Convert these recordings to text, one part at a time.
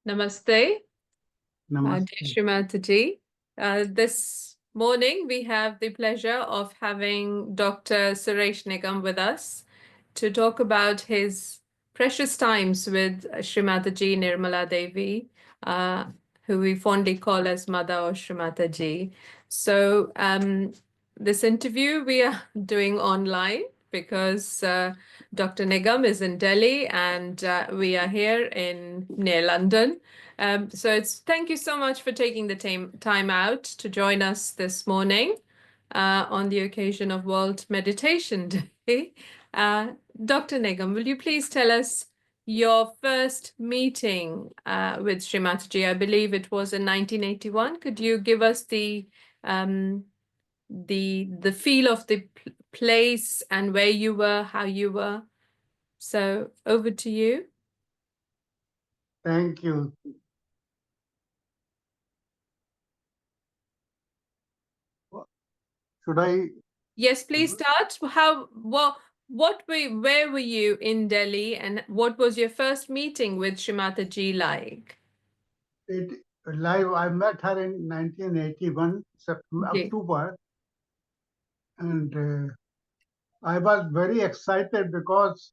Namaste, Namaste. Shrimati ji. This morning we have the pleasure of having Dr. Suresh Nigam with us to talk about his precious times with Shrimati ji Nirmala Devi, uh, who we fondly call as Mother or Shrimati ji. So this interview we are doing online because Dr. Nigam is in Delhi and we are here in near London. So thank you so much for taking the time out to join us this morning on the occasion of World Meditation Day. Dr. Nigam, will you please tell us your first meeting with Srimati ji? I believe it was in 1981. Could you give us um, the feel of the place and where you were, how you were? So over to you. Thank you. Should I? Yes, please start. Where were you in Delhi, and what was your first meeting with Shrimati ji like? I met her in 1981, Okay. October, and I was very excited because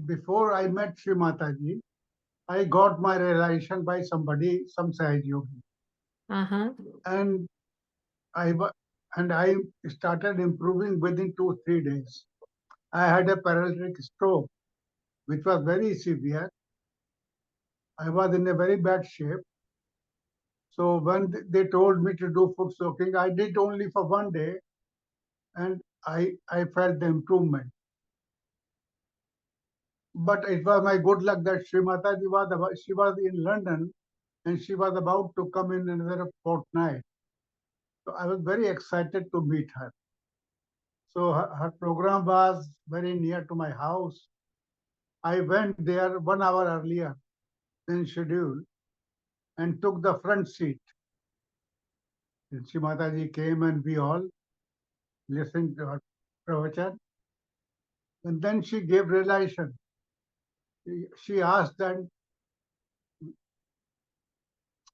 before I met Sri Mataji, I got my realization by somebody, some Sahaj Yogi, Uh-huh. and I wa- and I started improving within 2 3 days. I had a paralytic stroke, which was very severe. I was in a very bad shape. So when they told me to do foot soaking, I did only for one day, and I felt the improvement. But it was my good luck that Sri Mataji she was in London and she was about to come in another fortnight. So I was very excited to meet her. So her program was very near to my house. I went there 1 hour earlier than scheduled and took the front seat. And Sri Mataji came and we all listened to her pravachan. And then she gave realization. She asked them,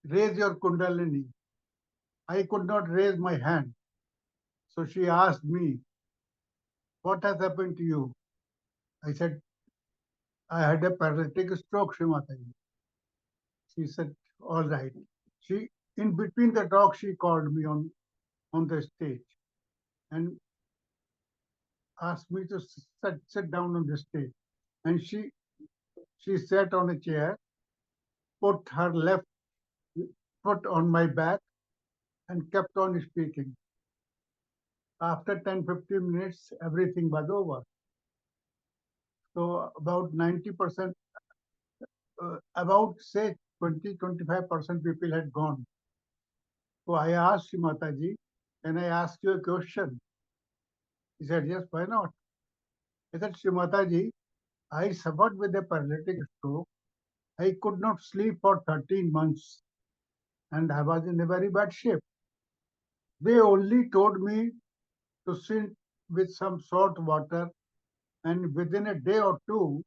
raise your kundalini. I could not raise my hand. So she asked me, what has happened to you? I said, I had a paralytic stroke, Srimataji. She said, all right. She, in between the talk, she called me on the stage and asked me to sit down on the stage. And she sat on a chair, put her left foot on my back, and kept on speaking. After 10 15 minutes, everything was over. So about 90%, about say 20 25% people had gone. So I asked Mataji, can I ask you a question? He said, yes, why not? I said, Mataji, I suffered with a paralytic stroke. I could not sleep for 13 months and I was in a very bad shape. They only told me to sit with some salt water, and within a day or two,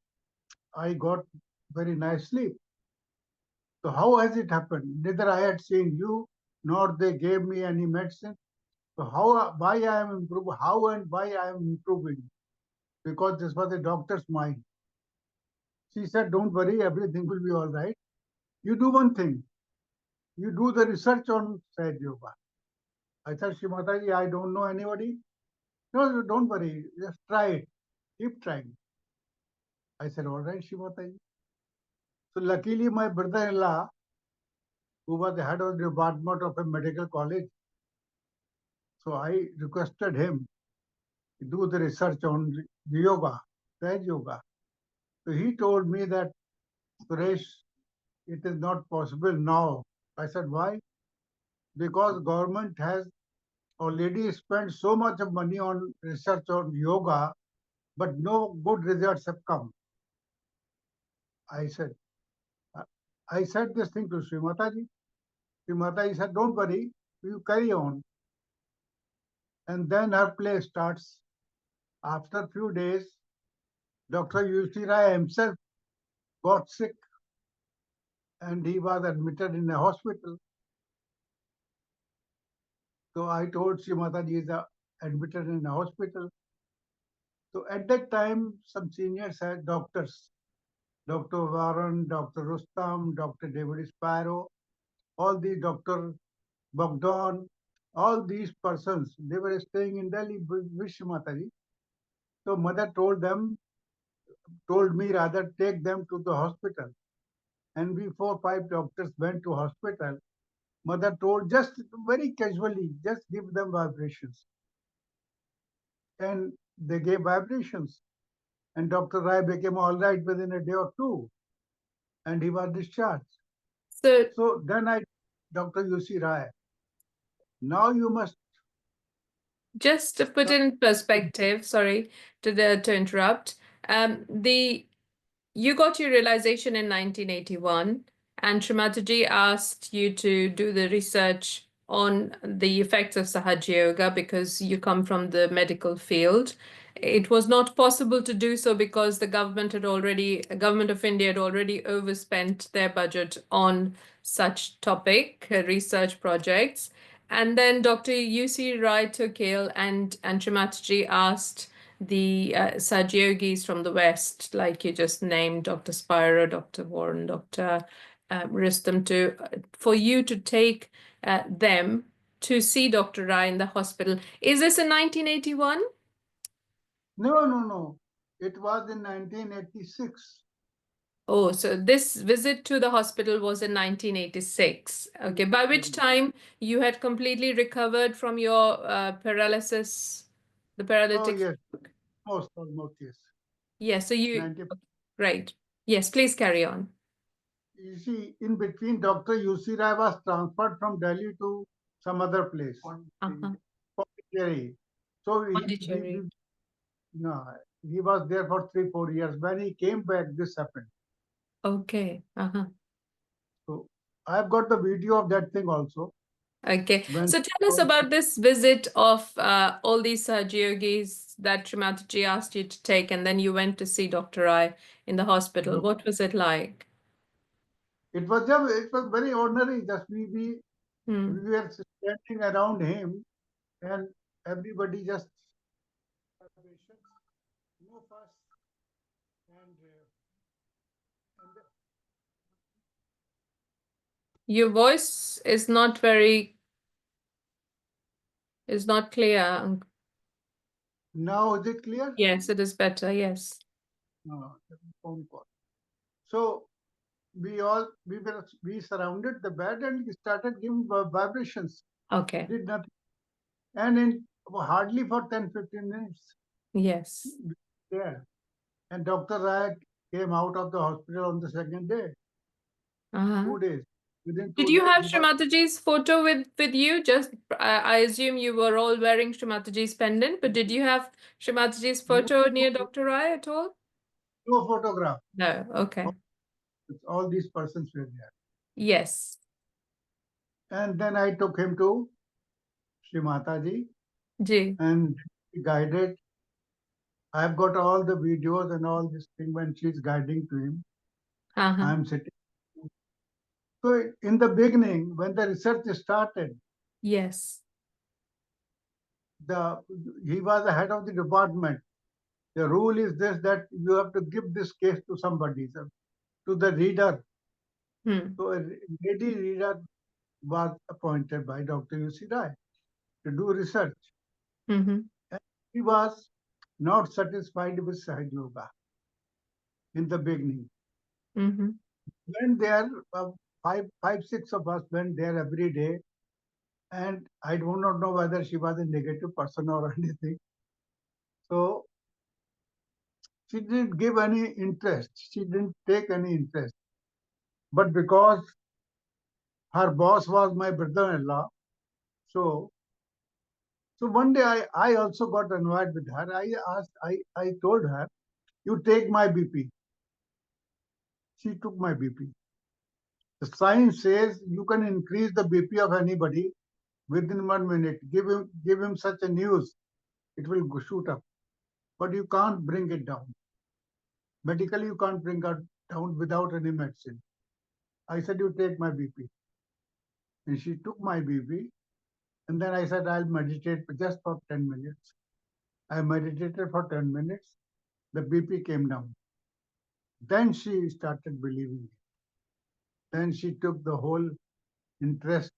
I got very nice sleep. So how has it happened? Neither I had seen you, nor they gave me any medicine. So why I am improving? How and why I am improving? Because this was a doctor's mind. She said, "Don't worry, everything will be all right. You do one thing. You do the research on Said Yoga." I said, "Shrimataji, I don't know anybody." No, don't worry. Just try it. Keep trying. I said, "All right, Shrimataji." So luckily, my brother-in-law, who was the head of the department of a medical college, so I requested him to do the research on the yoga, Said Yoga. So he told me that, Suresh, it is not possible now. I said, why? Because government has already spent so much of money on research on yoga, but no good results have come. I said, uh, I said this thing to Sri Mataji. Sri Mataji said, don't worry, you carry on. And then her play starts. After a few days, Dr. UC Rai himself got sick and he was admitted in a hospital. So I told Sri Mataji is admitted in a hospital. So at that time, some seniors had doctors, Dr. Warren, Dr. Rustam, Dr. David Sparrow, all these Dr. Bogdan, all these persons, they were staying in Delhi with Sri Mataji. So mother told me rather, take them to the hospital. And we 4 or 5 doctors went to hospital. Mother told just very casually, just give them vibrations. And they gave vibrations. And Dr. Rai became all right within a day or two. And he was discharged. So So then Dr. U.C. Rai, now you must. just to put in perspective, sorry to interrupt. You got your realization in 1981, and Shrimataji asked you to do the research on the effects of Sahaja Yoga because you come from the medical field. It was not possible to do so because the government of India had already overspent their budget on such topic research projects. And then Dr. U.C. Rai Tokale and Shrimataji asked the Sahaja from the West, like you just named, Dr. Spiro, Dr. Warren, Dr. Rustam, for you to take them to see Dr. Rai in the hospital. Is this in 1981? No. It was in 1986. Oh, so this visit to the hospital was in 1986. Okay, by which time you had completely recovered from your paralysis, the Oh, paralytic. yes. Almost, yes. Yes, so you, 90. right. Yes, please carry on. You see, in between, Dr. U.C. Rai was transferred from Delhi to some other place, Pondicherry. So Pondicherry. no, he was there for 3 or 4 years. When he came back, this happened. Okay. So I've got the video of that thing also. Okay. When So tell us about this visit of all these Sahaja that Shrimataji asked you to take, and then you went to see Dr. Rai in the hospital. What was it like? it was very ordinary. Just we were standing around him, and everybody just no fuss and Your voice is not clear. now is it clear? Yes, it is better. Yes. No, phone call. So we surrounded the bed and we started giving vibrations. Okay. Did nothing. And in hardly for 10-15 minutes. Yes. There. And Dr. Rai came out of the hospital on the second day. 2 days. Within 2 Did you days, have Shrimataji's photo with you? Just I assume you were all wearing Shrimataji's pendant, but did you have Shrimataji's photo near Dr. Rai at all? No photograph. No. Okay. All these persons were there. Yes. And then I took him to Sri Mataji Ji. and he guided. I've got all the videos and all this thing when she's guiding to him. I'm sitting. So in the beginning, when the research started, Yes. he was the head of the department. The rule is this, that you have to give this case to somebody, to the reader. So a lady reader was appointed by Dr. U.C. Rai to do research. And he was not satisfied with Sahaja Yoga in the beginning. When there, 5-6 of us went there every day, and I do not know whether she was a negative person or anything. So she didn't give any interest. She didn't take any interest. But because her boss was my brother-in-law, so one day I also got annoyed with her. I told her, you take my BP. She took my BP. The science says you can increase the BP of anybody within 1 minute. Give him such a news, it will shoot up. But you can't bring it down. Medically, you can't bring it down without any medicine. I said, you take my BP. And she took my BP. And then I said, I'll meditate just for 10 minutes. I meditated for 10 minutes. The BP came down. Then she started believing it. Then she took the whole interest.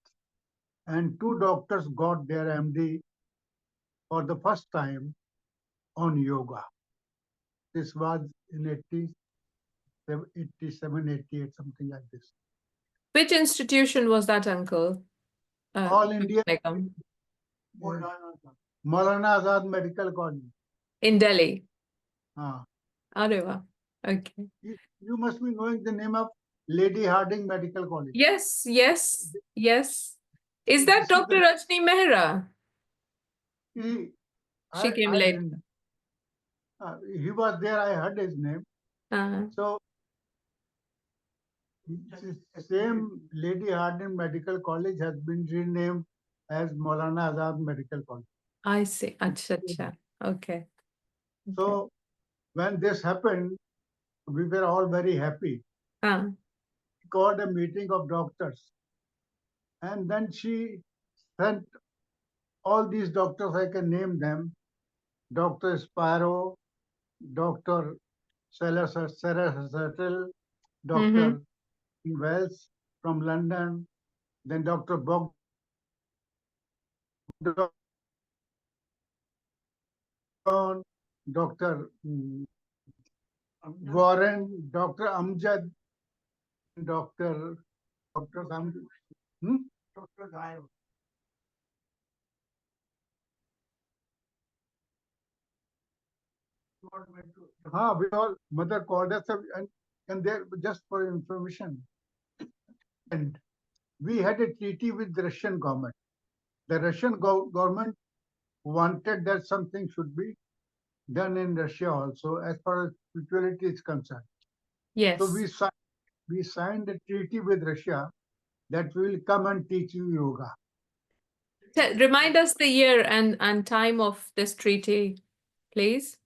And 2 doctors got their MD for the first time on yoga. This was in 87, 88, something like this. Which institution was that, Uncle? All India, Nigam? Maulana Azad Medical College. In Delhi. Ah. Areva. Okay. You must be knowing the name of Lady Harding Medical College. Yes, yes, yes. Is that Dr. Rajni Mehra? She came later. He was there, I heard his name. So, same Lady Harding Medical College has been renamed as Maulana Azad Medical College. I see. Acha, acha. Okay. So, when this happened, we were all very happy. We called a meeting of doctors. And then she sent all these doctors, I can name them, Dr. Sparrow, Dr. Sarah Settle, Dr. Wells from London, then Dr. Bogdan, Dr. Warren, Dr. Amjad, Dr. Amjad, Dr. Gayo. We all, mother called us and there, just for information. And we had a treaty with the Russian government. The Russian government wanted that something should be done in Russia also, as far as spirituality is concerned. Yes. So we signed a treaty with Russia that we will come and teach you yoga. Remind us the year and time of this treaty, please.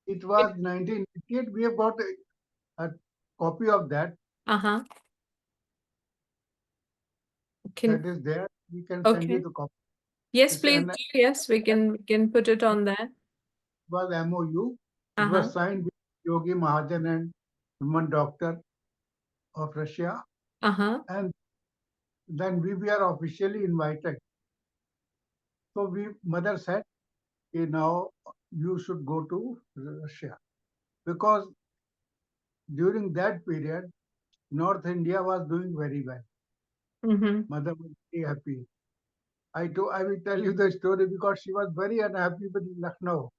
It was 1988. We have got a copy of that. That is there. We can send you the copy. Yes, please. Yes, we can put it on there. It was MOU. It was signed with Yogi Mahajan and woman doctor of Russia. And then we were officially invited. So mother said, okay, now you should go to Russia. Because during that period, North India was doing very well. Mother was very happy. I will tell you the story because she was very unhappy with Lucknow.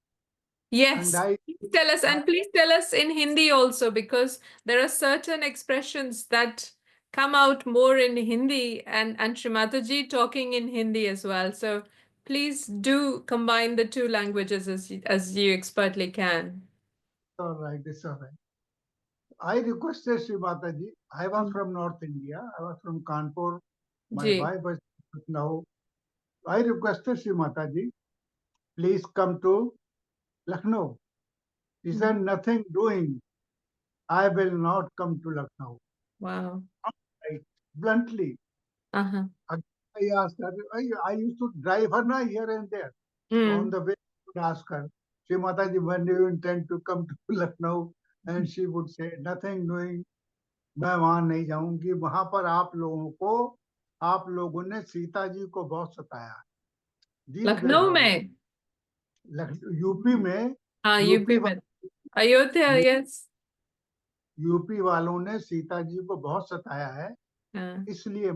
Yes, please tell us, and please tell us in Hindi also, because there are certain expressions that come out more in Hindi, and Shrimataji talking in Hindi as well. So please do combine the two languages as you expertly can. All right, it's all right. I requested Shrimataji. I was from North India. I was from Kanpur. My wife was now. I requested Shrimataji, please come to Lucknow. He said, nothing doing. I will not come to Lucknow. Wow. Right. Bluntly. I asked her, I used to drive her here and there. On the way, I would ask her, Shrimataji, when do you intend to come to Lucknow? And she would say, nothing doing. मैं वहां नहीं जाऊंगी. वहां पर आप लोगों ने सीता जी को बहुत सताया. लखनऊ में, यूपी में, यूपी में, अयोध्या. यस, यूपी वालों ने सीता जी को बहुत सताया है, इसलिए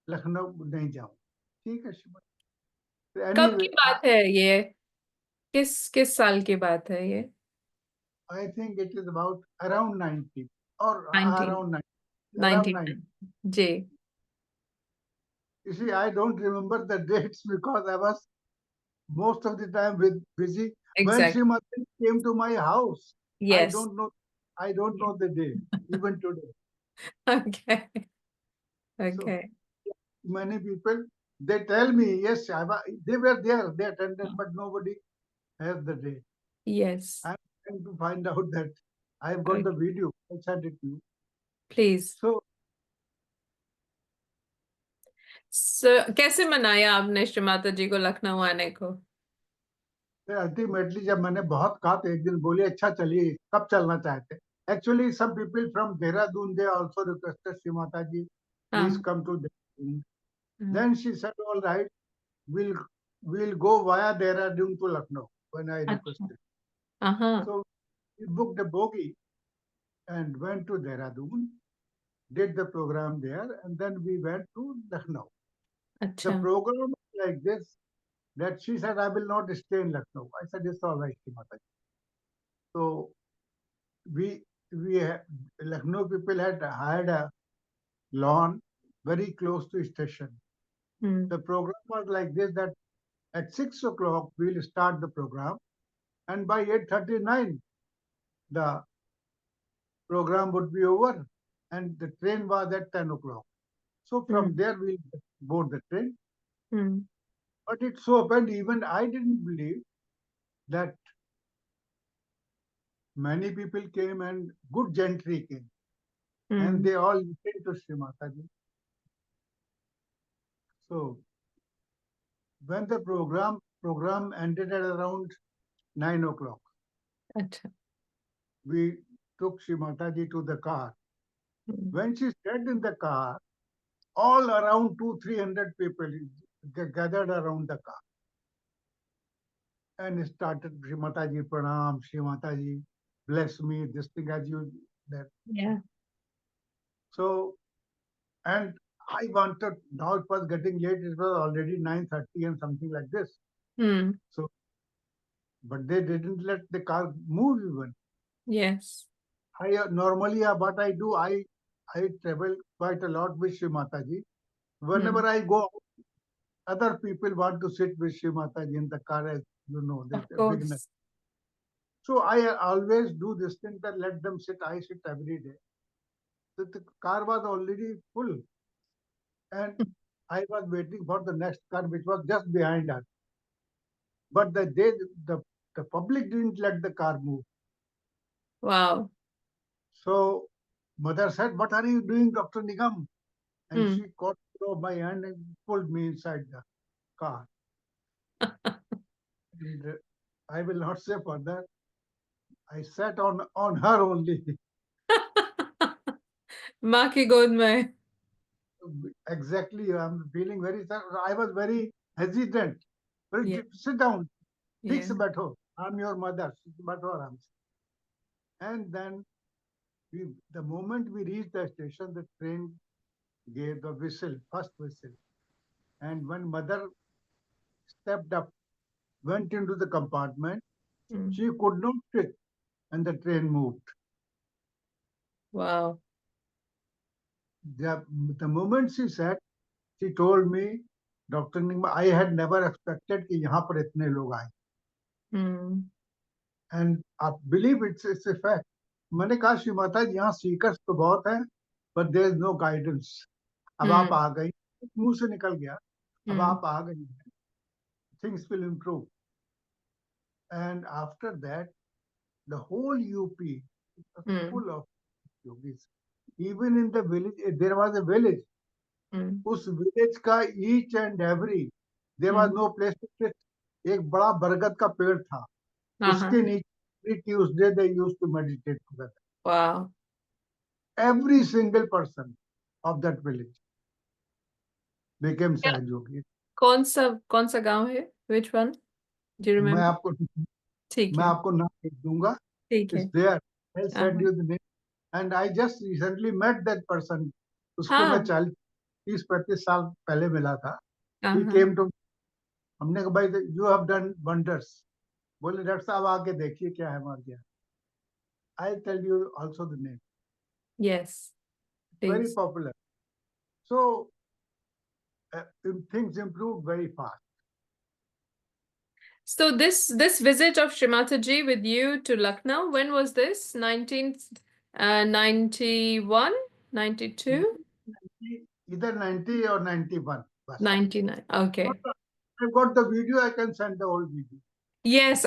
लखनऊ नहीं जाऊं. ठीक है. कब की बात है ये? किस साल की बात है ये? I think it is about around 90 or 90. around 90. Ji. You see, I don't remember the dates because I was most of the time busy. Exactly. When Srimati came to my house, yes. I don't know the day, even today. Okay. Okay. So, many people, they tell me, yes, they were there, they attended, but nobody has the date. Yes. I'm trying to find out that. I've got the video. I'll send it to you. Please. So कैसे मनाया आपने श्री माता जी को लखनऊ आने को? फिर ultimately जब मैंने बहुत कहा तो एक दिन बोली अच्छा चलिए कब चलना चाहते. Actually, some people from Dehradun, they also requested Shri Mataji, please हाँ come to Dehradun. हाँ Then she said, all right, we'll we'll go via Dehradun to Lucknow when I अच्छा requested. हाँ So we booked a bogie and went to Dehradun, did the program there, and then we went to Lucknow. The अच्छा program was like this, that she said, I will not stay in Lucknow. I said, it's all right, Shri Mataji. So we Lucknow people had hired a lawn very close to station. Hmm The program was like this, that at 6 o'clock we'll start the program, and by 8:39 the program would be over, and the train was at 10 o'clock. So from there we'll board the train. Hmm But it so happened, even I didn't believe that many people came and good gentry came, and hmm they all listened to Sri Mataji. So when the program ended at around 9 o'clock, अच्छा we took Sri Mataji to the car. Hmm When she sat in the car, all around 200-300 people gathered around the car and started Sri Mataji Pranam, Sri Mataji bless me, this thing as you that. yeah So, and I wanted, now it was getting late, it was already 9:30 and something like this. Hmm So, but they didn't let the car move even. yes Normally what I do, I travel quite a lot with Sri Mataji. Whenever hmm I go, other people want to sit with Sri Mataji in the car, as you know, of they're beginner. course So I always do this thing that let them sit. I sit every day. So the car was already full, and I was waiting for the next car, which was just behind us. But the the public didn't let the car move. wow So mother said, "What are you doing, Dr. Nigam?" And hmm she caught hold of my hand and pulled me inside the car. And I will not say further. I sat on her only. माँ की गोद में Exactly, I'm feeling very sad. I was very hesitant. Well, yeah sit down, ठीक yeah से बैठो. I'm your mother. बैठो आराम से. And then the moment we reached the station, the train gave the whistle, first whistle. And when mother stepped up, went into the compartment, mm. she could not sit, and the train moved. wow The, the moment she sat, she told me, Dr. Nigma, I had never expected कि यहाँ पर इतने लोग आए. mm. And I believe it's a fact. मैंने कहा श्री माता जी यहाँ seekers तो बहुत हैं, but there is no guidance. अब आप Mm. आ गई, मुंह से निकल गया, अब Mm. आप आ गई, things will improve. And after that, the whole UP was Mm. full of yogis. Even in the village, there was a village. Mm. उस village का each and every, there was Mm. no place to sit. एक बड़ा बरगद का पेड़ था, Uh-huh. उसके नीचे every Tuesday they used to meditate together. Wow. Every single person of that village became क्या- Sahaj Yogi. कौन सा गांव है? Which one? Do you मैं remember? आपको ठीक मैं है आपको नाम लिख दूंगा. ठीक है It's there. I'll send हाँ you the name. And I just recently met that person. उसको मैं हाँ 40-35 साल पहले मिला था. He हाँ came to, हमने कहा भाई you have done wonders. बोले डॉक्टर साहब आके देखिए क्या है हमारे यहाँ. I'll tell you also the name. yes Very please. popular. So things improved very fast. So this visit of Shrimata ji with you to Lucknow, when was this? 1991, 92, Either 90 or 91. बस. 99. Okay. I've got the video. I can send the whole video. Yes,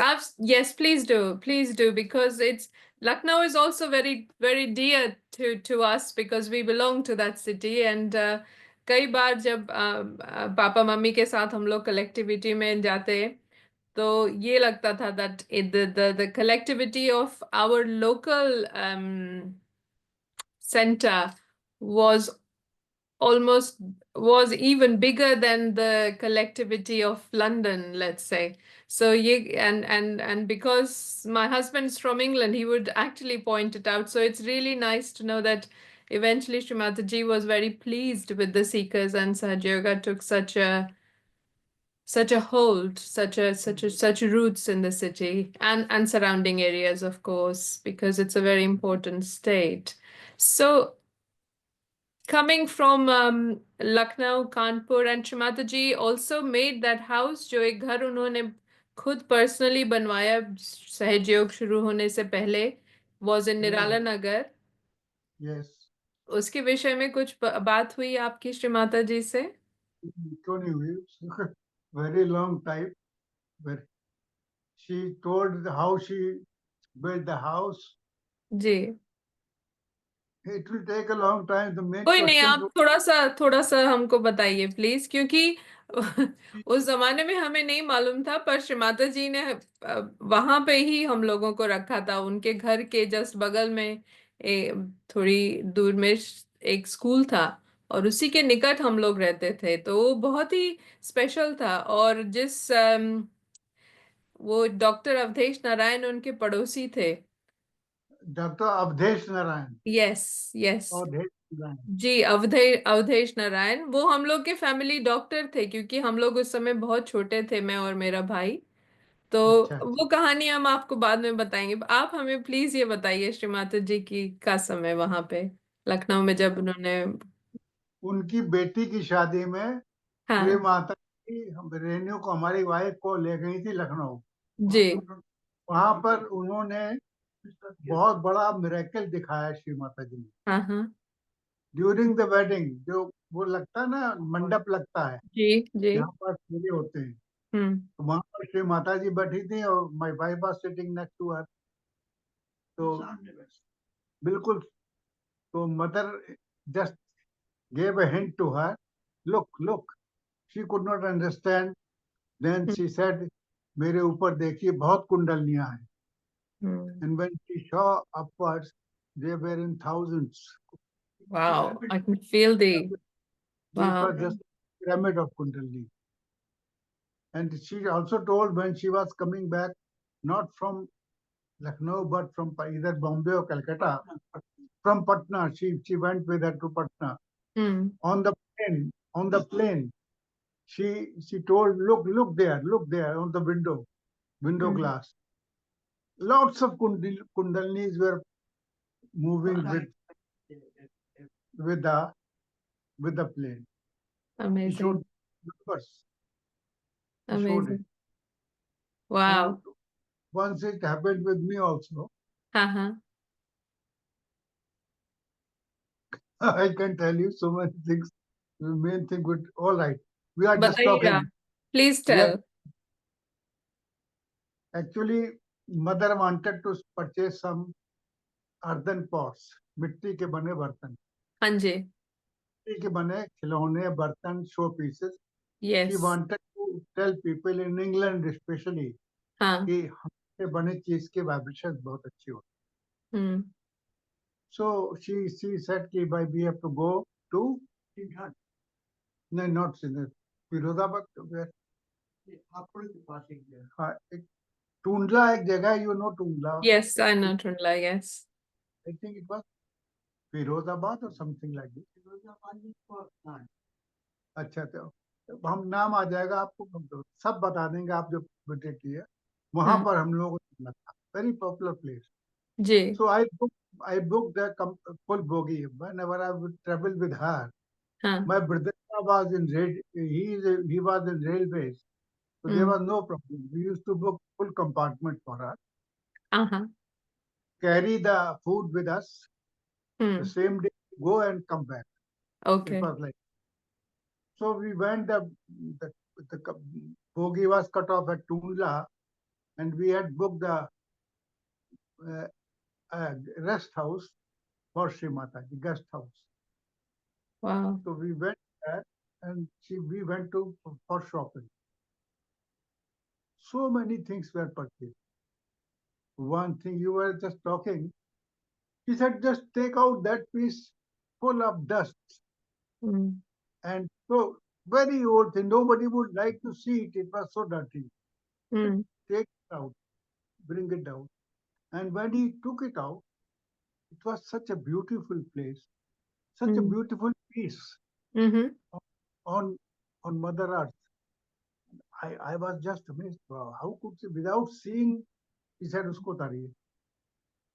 please do, because it's Lucknow is also very dear to us because we belong to that city, and कई बार जब papa mummy के साथ हम लोग collectivity में जाते, तो ये लगता था that the collectivity of our local center was almost was even bigger than the collectivity of London, let's say. So and because my husband's from England, he would actually point it out. So it's really nice to know that eventually Shri Mataji was very pleased with the Seekers, and Sahaja Yoga took such a hold, such roots in the city and surrounding areas, of course, because it's a very important state. So coming from Lucknow, Kanpur, and Shrimataji also made that house, जो एक घर उन्होंने खुद personally बनवाया सहज योग शुरू होने से पहले, was in Nirala Nagar. Yes. उसके विषय में कुछ बात हुई आपकी श्रीमाता जी से? क्यों नहीं हुई? Very long time. But she told how she built the house. Ji. It will take a long time. The main कोई नहीं, question आप थोड़ा सा हमको बताइए प्लीज, क्योंकि उस जमाने में हमें नहीं मालूम था, पर श्री माता जी ने वहां पे ही हम लोगों को रखा था, उनके घर के जस्ट बगल में थोड़ी दूर में एक स्कूल था, और उसी के निकट हम लोग रहते थे, तो वो बहुत ही स्पेशल था। और वो डॉक्टर अवधेश नारायण उनके पड़ोसी थे। Doctor Avdhesh Narayan. Yes yes, Avdhesh Narayan. जी अवधेश नारायण, वो हम लोग के फैमिली डॉक्टर थे, क्योंकि हम लोग उस समय बहुत छोटे थे, मैं और मेरा भाई। तो अच्छा अच्छा। वो कहानी हम आपको बाद में बताएंगे, आप हमें प्लीज ये बताइए श्री माता जी की का समय वहां पे लखनऊ में जब उन्होंने। उनकी बेटी की शादी में श्री हाँ माता जी रेणु को, हमारी वाइफ को ले गई थी लखनऊ। जी। वहां पर उन्होंने बहुत बड़ा मिरेकल दिखाया श्री माता जी ने। हाँ हाँ। ड्यूरिंग द वेडिंग, जो वो लगता है ना, मंडप लगता है जी जी। यहाँ पर पूरे होते हैं, हम्म तो वहां पर श्री माता जी बैठी थी और my wife was sitting next to her. तो बिल्कुल, तो mother just gave a hint to her, look. She could not understand. Then she said, मेरे ऊपर देखिए बहुत कुंडलियां हैं। हम्म। And when she saw upwards, they were in thousands. Wow, I can feel the This wow. was just a pyramid of kundalini. And she also told when she was coming back, not from Lucknow, but from either Bombay or Calcutta, from Patna. She went with her to Patna. Hmm. On the plane, she told, look there on the window Hmm. glass. Lots of kundalinis were moving with the plane. He showed Amazing, numbers. He showed it. amazing. Wow. And once it happened with me also. हाँ हाँ। I can tell you so many things. The main thing would, all right. We are just बताइए आप, talking. Please We tell. are actually, mother wanted to purchase some earthen pots, मिट्टी के बने बर्तन, हाँ जी। मिट्टी के बने खिलौने बर्तन, show pieces. She yes. wanted to tell people in England especially हाँ। कि हमसे बने चीज के वाइब्रेशन बहुत अच्छी होती। हम्म। So she said कि भाई we have to go to Singhad. No, not Singhad. Firozabad where? हाँ, एक टूंडला एक जगह, you know Tundla? Yes I know Tundla, yes. I think it was Firozabad or something like this. अच्छा, तो हम नाम आ जाएगा आपको, हम तो सब बता देंगे आप जो विजिट किए। वहां हाँ पर हम लोगों ने था, वेरी पॉपुलर प्लेस। जी। So I booked the full bogie whenever I would travel with her. हाँ My brother was in he was in railways, so there was no problem. We used to book full compartment for her, हाँ। carry the food with us, the hmm. same day go and come back. It okay. was like, so we went, the, the bogie was cut off at Tundla, and we had booked the rest house for Sri Mataji, guest house. वाह। So we went there, and we went for shopping. So many things were purchased. One thing you were just talking, he said, just take out that piece full of dust. Mm. And so very old thing. Nobody would like to see it. It was so dirty. Mm. Take it out, bring it out. And when he took it out, it was such a beautiful place, such a Mm. beautiful piece Mm-hmm. on Mother Earth. I was just amazed. Wow, how could she, without seeing, he said, उसको उतारिए.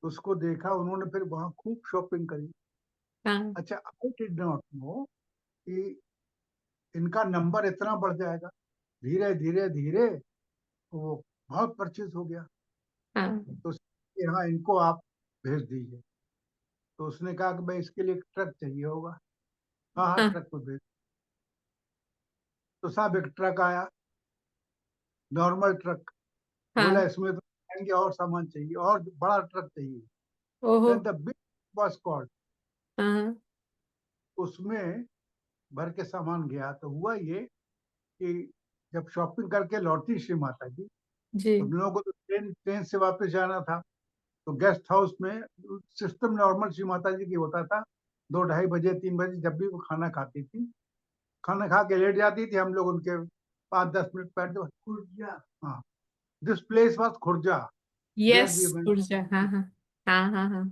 उसको देखा उन्होंने, फिर वहां खूब shopping करी. हाँ. अच्छा, आई डिड नॉट नो कि इनका नंबर इतना बढ़ जाएगा. धीरे धीरे धीरे वो बहुत परचेज हो गया. हाँ. तो हाँ, इनको आप भेज दीजिए. तो उसने कहा कि भाई इसके लिए एक ट्रक चाहिए होगा. हाँ हाँ, हाँ. ट्रक में भेज. तो साहब एक ट्रक आया, नॉर्मल ट्रक. बोला हाँ. इसमें तो आएंगे और सामान चाहिए, और बड़ा ट्रक चाहिए. ओहो. देन द बिग बस कॉल्ड. हाँ. उसमें भर के सामान गया. तो हुआ ये कि जब शॉपिंग करके लौटी श्री माता जी, जी. हम लोगों को तो ट्रेन ट्रेन से वापस जाना था. तो गेस्ट हाउस में सिस्टम नॉर्मल श्री माता जी की होता था. 2-2:30 बजे 3 बजे जब भी वो खाना खाती थी, खाना खा के लेट जाती थी, हम लोग उनके 5-10 मिनट बैठते. खुर्जा, हाँ, this place was Khurja, where yes. We went. ऊर्जा. हाँ. हाँ. हाँ. हाँ. हाँ.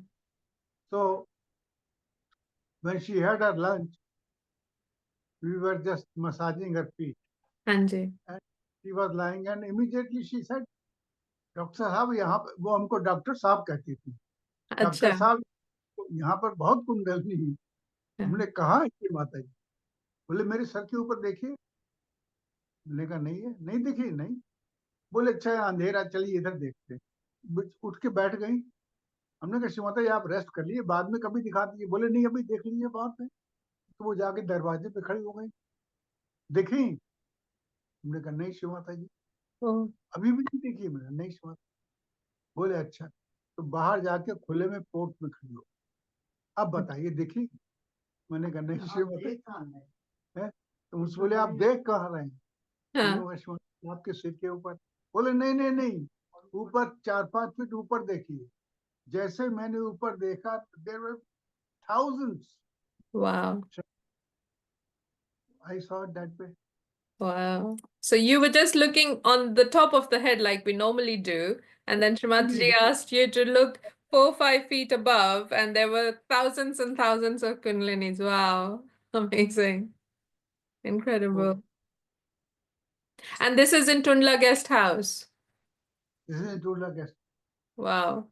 So when she had her lunch, we were just massaging her feet, हाँ जी. and she was lying, and immediately she said, doctor साहब यहाँ पर, वो हमको डॉक्टर साहब कहती थी, डॉक्टर अच्छा. साहब यहाँ पर बहुत कुंडलनी है. हमने हाँ. कहा है कि माता जी. बोले मेरे सर के ऊपर देखिए. मैंने कहा नहीं है. नहीं दिखी. नहीं. बोले अच्छा है, अंधेरा, चलिए इधर देखते हैं. उठ के बैठ गई. हमने कहा श्री माता जी आप रेस्ट कर लिए, बाद में कभी दिखा दीजिए. बोले नहीं, अभी देख लीजिए वहां पे. तो वो जाके दरवाजे पे खड़ी हो गई. देखी. हमने कहा नहीं श्री माता जी, ओ. अभी भी नहीं देखी. मैंने नहीं श्री माता. बोले अच्छा. तो बाहर जाके खुले में पोर्ट में खड़ी हो. अब बताइए देखी. मैंने कहा नहीं श्री माता है. तो मुझसे बोले आप देख कहाँ रहे हैं. हमने हाँ. कहा श्री माता आपके सिर के ऊपर. बोले नहीं नहीं नहीं, ऊपर 4-5 फीट ऊपर देखिए. जैसे मैंने ऊपर देखा, there were thousands. Wow. I saw it that way. Wow. So you were just looking on the top of the head like we normally do, and then Shrimataji asked you to look 4-5 feet above, and there were thousands and thousands of Kundalinis. Wow. Amazing. So Incredible. And this is in Tundla Guest House. this is Tula guest. Wow.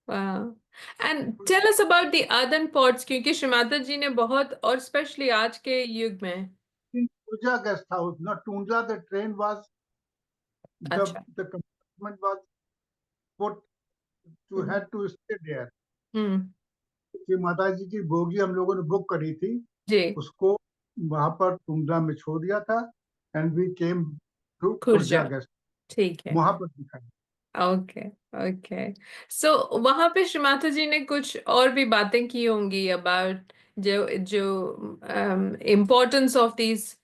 Wow. And tell us about the Adan pots, क्योंकि श्रीमाता जी ने बहुत, और specially आज के युग में. In Purja guest house, not Tundla, the train was, अच्छा. the compartment was put to hmm. had to stay there. हम्म. कि माता जी की बोगी हम लोगों ने बुक करी थी, जी. उसको वहां पर टुंडला में छोड़ दिया था. And we came to Khurja Khurja. Guest, ठीक है. वहां पर दिखाई. ओके. ओके. सो वहां पे श्रीमाता जी ने कुछ और भी बातें की होंगी अबाउट जो जो importance of these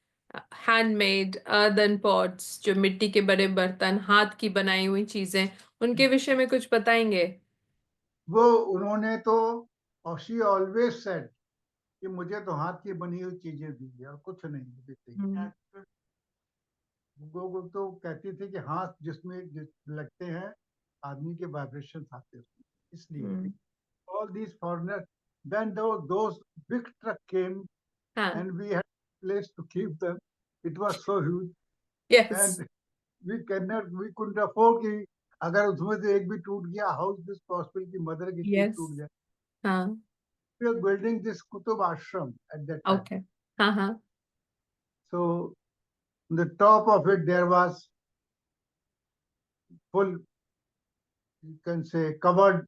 handmade earthen pots, जो मिट्टी के बड़े बर्तन, हाथ की बनाई हुई चीजें, उनके विषय में कुछ बताएंगे. वो उन्होंने तो, और शी ऑलवेज सेड कि मुझे तो हाथ की बनी हुई चीजें दीजिए और कुछ नहीं मुझे चाहिए. वो तो कहती थी कि हाथ जिसमें लगते हैं, आदमी के वाइब्रेशन आते हैं उसमें, इसलिए. all these foreigners, then those big truck came, हाँ. and we had place to keep them. It was so huge, yes. and we couldn't afford कि अगर उसमें से एक भी टूट गया, how is this possible कि मदर की चीज यस. टूट जाए. हाँ. We were building this Kutub ashram at that time. Okay. हाँ. हाँ. So on the top of it there was full, you can say, covered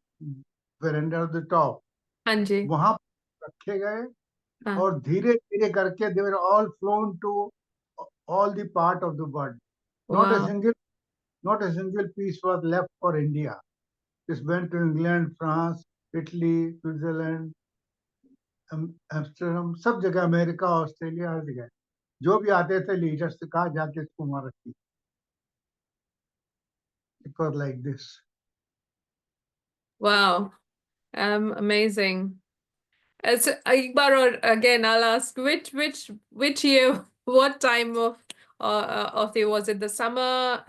veranda at the top. हाँ जी. वहां रखे गए, हाँ. और धीरे धीरे करके they were all flown to all the part of the world. Not a वाह. single, not a single piece was left for India. This went to England, France, Italy, Switzerland, Amsterdam, सब जगह, अमेरिका, ऑस्ट्रेलिया, हर जगह जो भी आते थे leaders से कहा जाके इसको वहां रखिए. It was like this. Wow. Amazing. As एक बार और again, I'll ask which year, what time of the was it the summer,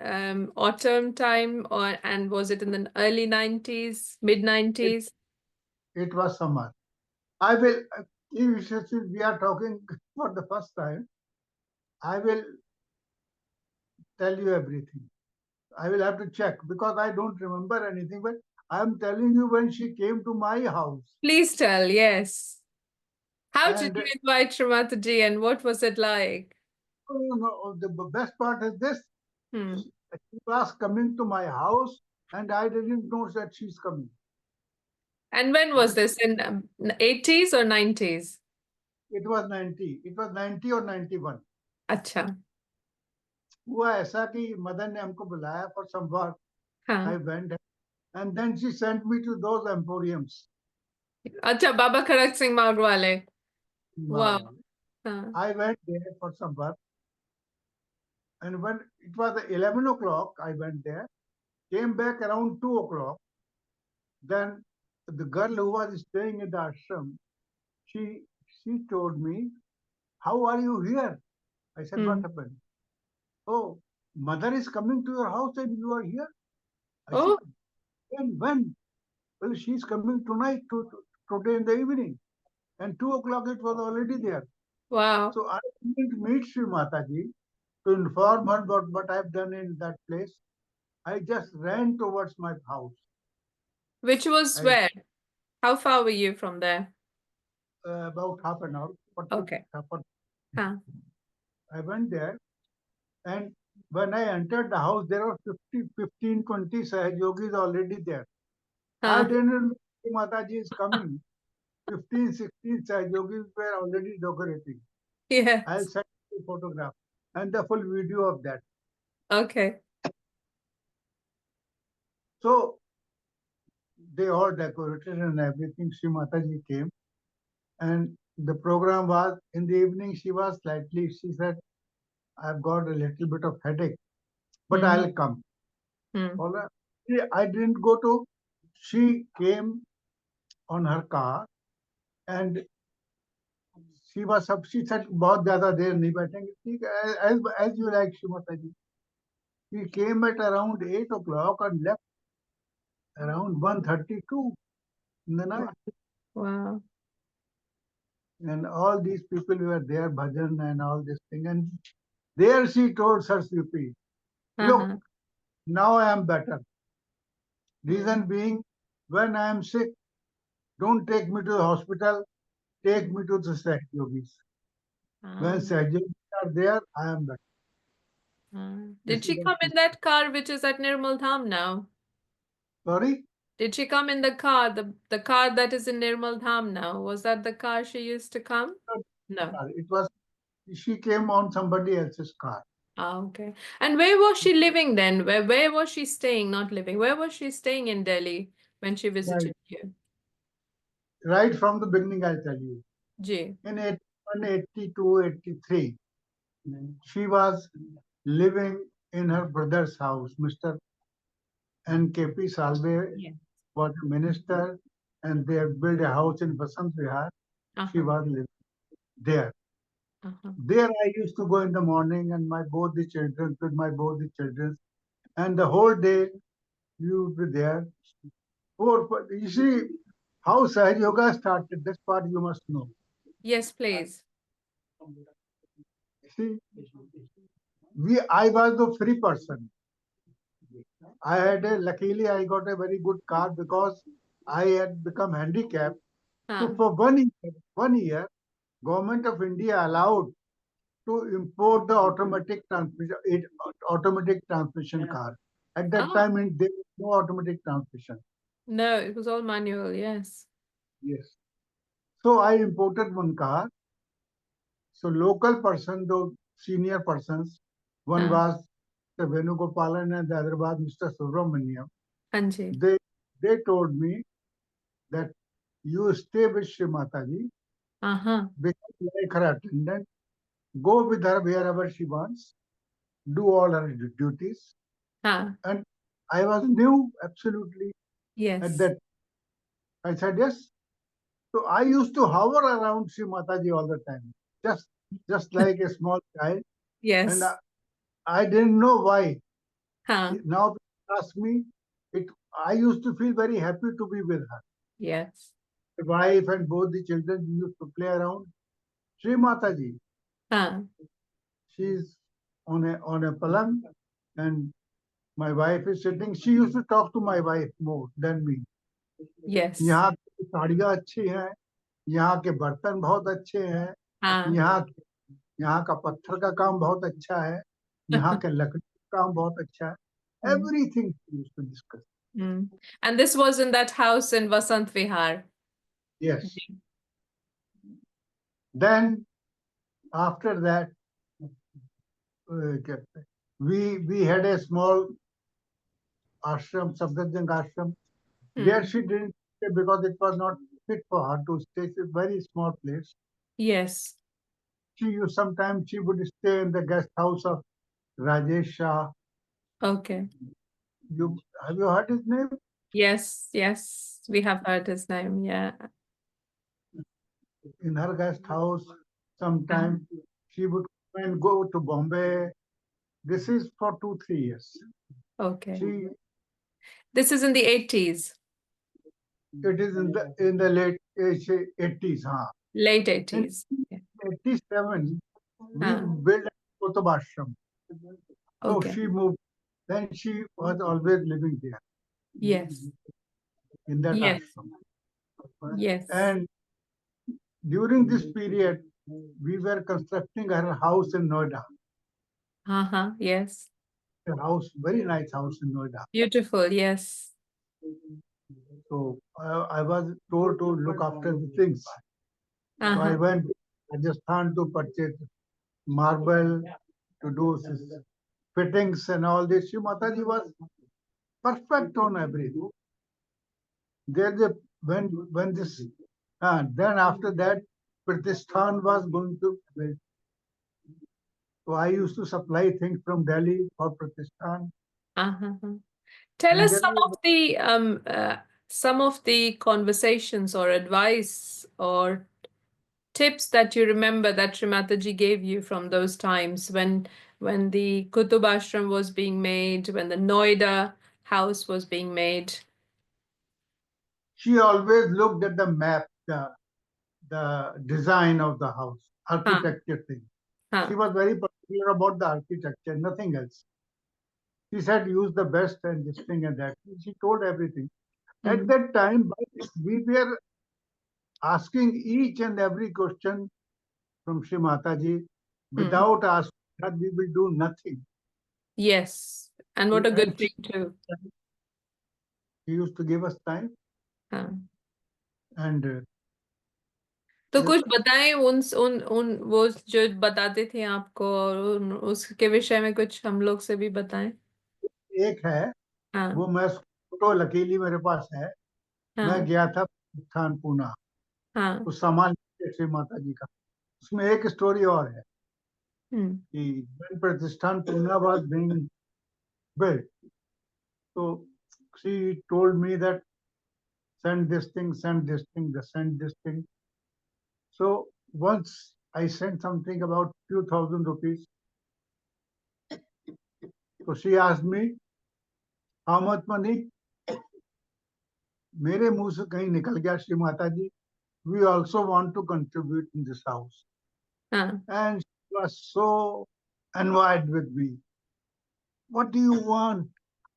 autumn time, or and was it in the early 90s, mid 90s? It was summer. I will, since we are talking for the first time, I will tell you everything. I will have to check because I don't remember anything, but I am telling you when she came to my house. Please tell, yes. How did And you invite Shrimati ji and what was it like? the best part is this. Hmm. She was coming to my house and I didn't know that she's coming. And when was this? In 80s or 90s? It was 90. It was 90 or 91. अच्छा. हुआ ऐसा कि मदन ने हमको बुलाया for some work. I हाँ. went and then she sent me to those emporiums. अच्छा, बाबा खड़क सिंह मार्ग वाले. Wow. हाँ. I went there for some work. And when it was 11 o'clock, I went there, came back around 2 o'clock. Then the girl who was staying in the ashram, she told me, "How are you here?" I said, "What Hmm. happened?" "Oh, mother is coming to your house and you are here." I Oh, said, when? "Well, she's coming tonight, today in the evening." And 2 o'clock it was already there. wow. So I didn't meet Sri Mataji to inform her about what I've done in that place. I just ran towards my house. Which was I, where? How far were you from there? about half an hour. Okay. Huh. I went there, and when I entered the house, there were 15, 20 Sahajogis already there. I Huh. didn't know Mataji is coming. 15, 16 Sahajogis were already decorating. Yes. I'll send you a photograph and the full video of that. Okay. So they all decorated and everything. Sri Mataji came, and the program was in the evening. She said, "I've got a little bit of headache, but I'll come." Hmm. All right. I didn't go to. She came on her car and she said, "बहुत ज़्यादा देर नहीं बैठेंगे." ठीक है, as you like, Shrimati ji. She came at around 8 o'clock and left around 1:32 in the night. Wow. And all these people were there, bhajan and all this thing. And there she told Sir CP, "Look, Uh-huh. now I am better. Reason being, when I am sick, don't take me to the hospital, take me to the Sahaj Yogis. When Sahaj Yogis are there, I am better." Did This is she what come in that car which is at Nirmal Dham now? Sorry? Did she come in the car, the car that is in Nirmal Dham now? Was that the car she used to come? No. It was, she came on somebody else's car. Ah, okay. And where was she living then? Where was she staying? Not living. Where was she staying in Delhi when she visited you? Right from the beginning, I'll tell you. Ji. In 82, 83, she was living in her brother's house. Mr. N.K.P. Salve was a minister, and they had built a house in Vasant Vihar. She was living there. There I used to go in the morning and with both the children, and the whole day you would be there. You see how Sahaj Yoga started. This part you must know. Yes, please. See, I was the free person. Luckily I got a very good car because I had become handicapped. So for 1 year, Government of India allowed to import the automatic transmission car. At that time, there was no automatic transmission. No, it was all manual, yes. Yes. So I imported one car. So local person, though senior persons, one was the Venugopalan and the other was Mr. Subramaniam. Anji. They told me that you stay with Sri Mataji become like her attendant, go with her wherever she wants, do all her duties. And I was new absolutely at Yes. that. I said yes. So I used to hover around Sri Mataji all the time, just like a small child. And Yes. I didn't know why. Huh. Now people ask me, I used to feel very happy to be with her. Yes. The wife and both the children used to play around. Sri Mataji, Huh. she's on a palang, and my wife is sitting. She used to talk to my wife more than me. Yes. यहाँ की साड़ियाँ अच्छी हैं, यहाँ के बर्तन बहुत अच्छे हैं, हाँ. यहाँ का पत्थर का काम बहुत अच्छा है, यहाँ के लकड़ी का काम बहुत अच्छा है. Everything we used to discuss. And this was in that house in Vasant Vihar. Yes. Then after that, we had a small ashram, Safdarjung ashram. There she didn't stay because it was not fit for her to stay. It's a very small place. Yes. Sometimes she would stay in the guest house of Rajesh Shah. Okay. Have you heard his name? Yes, yes, we have heard his name. Yeah. In her guest house, sometimes she would come and go to Bombay. This is for 2-3 years. Okay. This is in the 80s. It is in the late 80s. Late 80s. In 87, we built a Qutub ashram. So she moved. Then she was always living there. Yes. In that Yes. ashram. Yes. And during this period, we were constructing her house in Noida. Yes. A house, very nice house in Noida. Beautiful, yes. So I was told to look after the things. So I went to Rajasthan to purchase marble, to do fittings and all this. Sri Mataji was perfect on everything. When this, then after that, Pratishthan was going to build. So I used to supply things from Delhi for Pratishthan. Tell us some of the conversations or advice or tips that you remember that Sri Mataji gave you from those times when the Qutub Ashram was being made, when the Noida house was being made. She always looked at the map, the design of the house, architecture thing. She was very particular about the architecture, nothing else. She said, use the best and this thing and that. She told everything. At that time, we were asking each and every question from Sri Mataji. Without asking that, we will do nothing. Yes, and what a good thing too. She used to give us time. And तो कुछ बताएं उन वो जो बताते थे आपको और उसके विषय में कुछ हम लोग से भी बताएं. एक है, वो मैं फोटो लकीली मेरे पास है. मैं गया था प्रतिष्ठान पूना, उस सामान श्री माता जी का. उसमें एक स्टोरी और है कि when प्रतिष्ठान Poona was being built, so she told me that send this thing, send this thing. So once I sent something about few thousand rupees. So she asked me, how much money? मेरे मुंह से कहीं निकल गया, श्री माता जी, we also want to contribute in this house. And she was so annoyed with me. What do you want?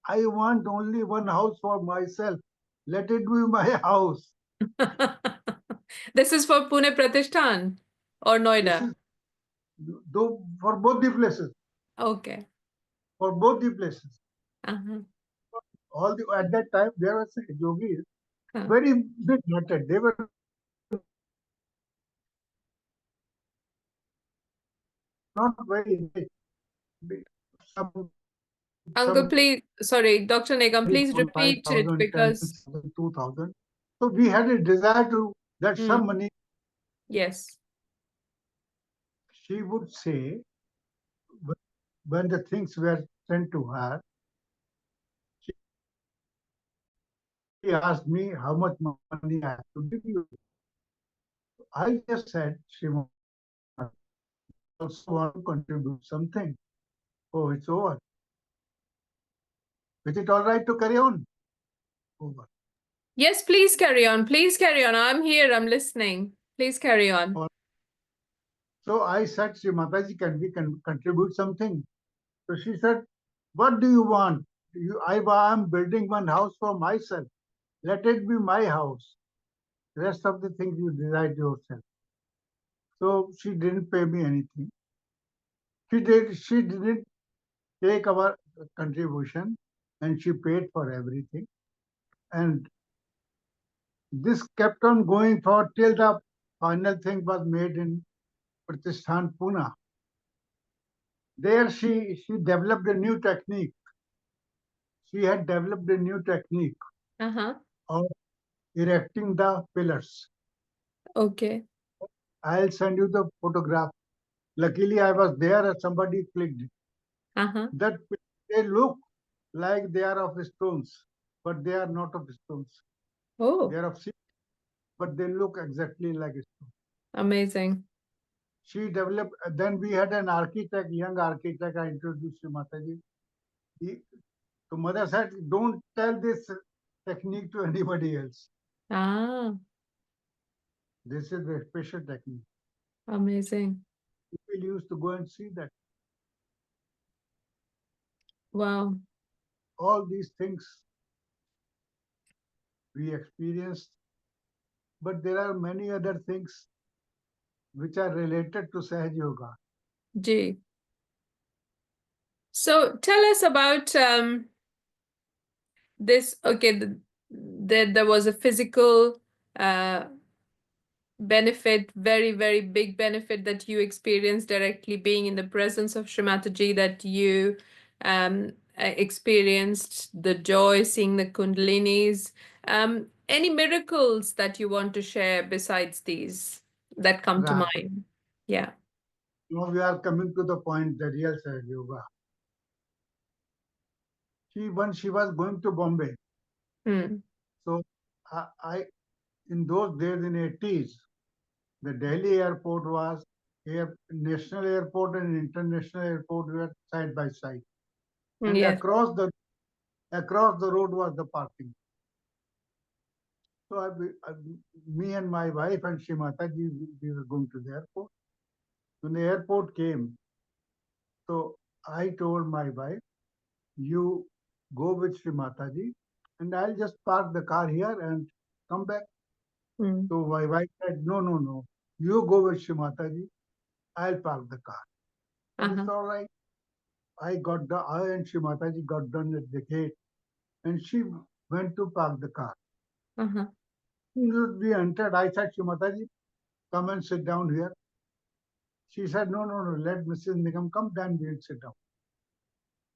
I want only one house for myself. Let it be my house. This is for Pune Pratishthan or Noida? For both the places. Okay. For both the places. At that time, there was a yogis, very big hearted. They were not very big. Uncle, please, sorry, Dr. Nigam, please repeat it because 2,000. So we had a desire to that some money Yes. She would say, when the things were sent to her, she asked me how much money I have to give you. I just said, Srimati, I also want to contribute something. Oh, it's over. Is it all right to carry on? Over. Yes, please carry on. Please carry on. I'm here. I'm listening. Please carry on. So I said, Sri Mataji, can we contribute something? So she said, what do you want? I am building one house for myself. Let it be my house. The rest of the things you decide yourself. So she didn't pay me anything. She didn't take our contribution, and she paid for everything. And this kept on going for till the final thing was made in Pratishthan, Pune. There she developed a new technique. She had developed a new technique Uh-huh. of erecting the pillars. Okay. I'll send you the photograph. Luckily, I was there and somebody clicked it. Uh-huh. That they look like they are of stones, but they are not of stones. Oh, They are of cement, but they look exactly like stones. amazing. She developed. Then we had an architect, young architect. I introduced to Mataji. So mother said, "Don't tell this technique to anybody else. Ah, This is a special technique." amazing. People used to go and see that. Wow. All these things we experienced, but there are many other things which are related to Sahaj Yoga. Gee. So tell us about this. Okay, there was a physical benefit, very, very big benefit that you experienced directly being in the presence of Shrimataji, that you experienced the joy seeing the Kundalinis. Any miracles that you want to share besides these that come to Right. mind? Yeah. Now we are coming to the point, the real Sahaj Yoga. When she was going to Bombay, Hmm. so I in those days in 80s, the Delhi airport was national airport and international airport were side by side, and Yes. across the road was the parking. So me and my wife and Shrimata ji, we were going to the airport. When the airport came, so I told my wife, you go with Shrimata ji, and I'll just park the car here and come back. Hmm. So my wife said, no, no, no, you go with Shrimata ji, I'll park the car. And it's Uh-huh. all right. I and Shrimata ji got done at the gate, and she went to park the car. Uh-huh. We entered. I said, Shrimata ji, come and sit down here. She said, no, no, no, let Mrs. Nigam come, then we'll sit down.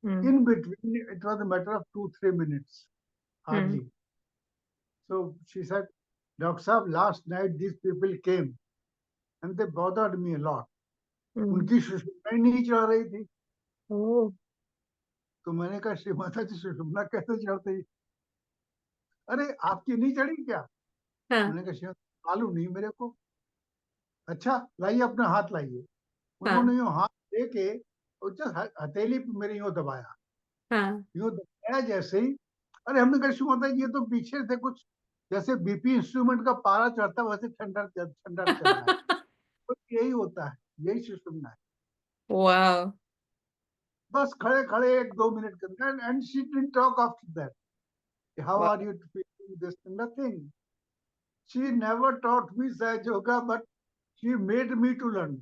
Hmm. In between, it was a matter of 2-3 minutes, Hmm. hardly. So she said, Dr. Saab, last night these people came and they bothered me a lot. Hmm. उनकी सुषुम्ना ही नहीं चढ़ रही थी. Oh. तो मैंने कहा श्री माता जी सुषुम्ना कैसे चढ़ती? अरे आपकी नहीं चढ़ी क्या? Huh. मैंने कहा श्री मालूम नहीं मेरे को. अच्छा लाइए अपना हाथ लाइए. Huh. उन्होंने यूं हाथ लेके हथेली पे मेरे यूं दबाया. Huh. यूं दबाया जैसे ही, अरे हमने कहा श्री माता जी ये तो पीछे से कुछ जैसे बीपी इंस्ट्रूमेंट का पारा चढ़ता वैसे ठंडा ठंडा चल रहा है. तो यही होता है, यही सुषुम्ना है. Wow. बस खड़े खड़े 1-2 मिनट के अंदर, and she didn't talk after that. How Wow. are you feeling this? Nothing. She never taught me Sahaj Yoga, but she made me to learn.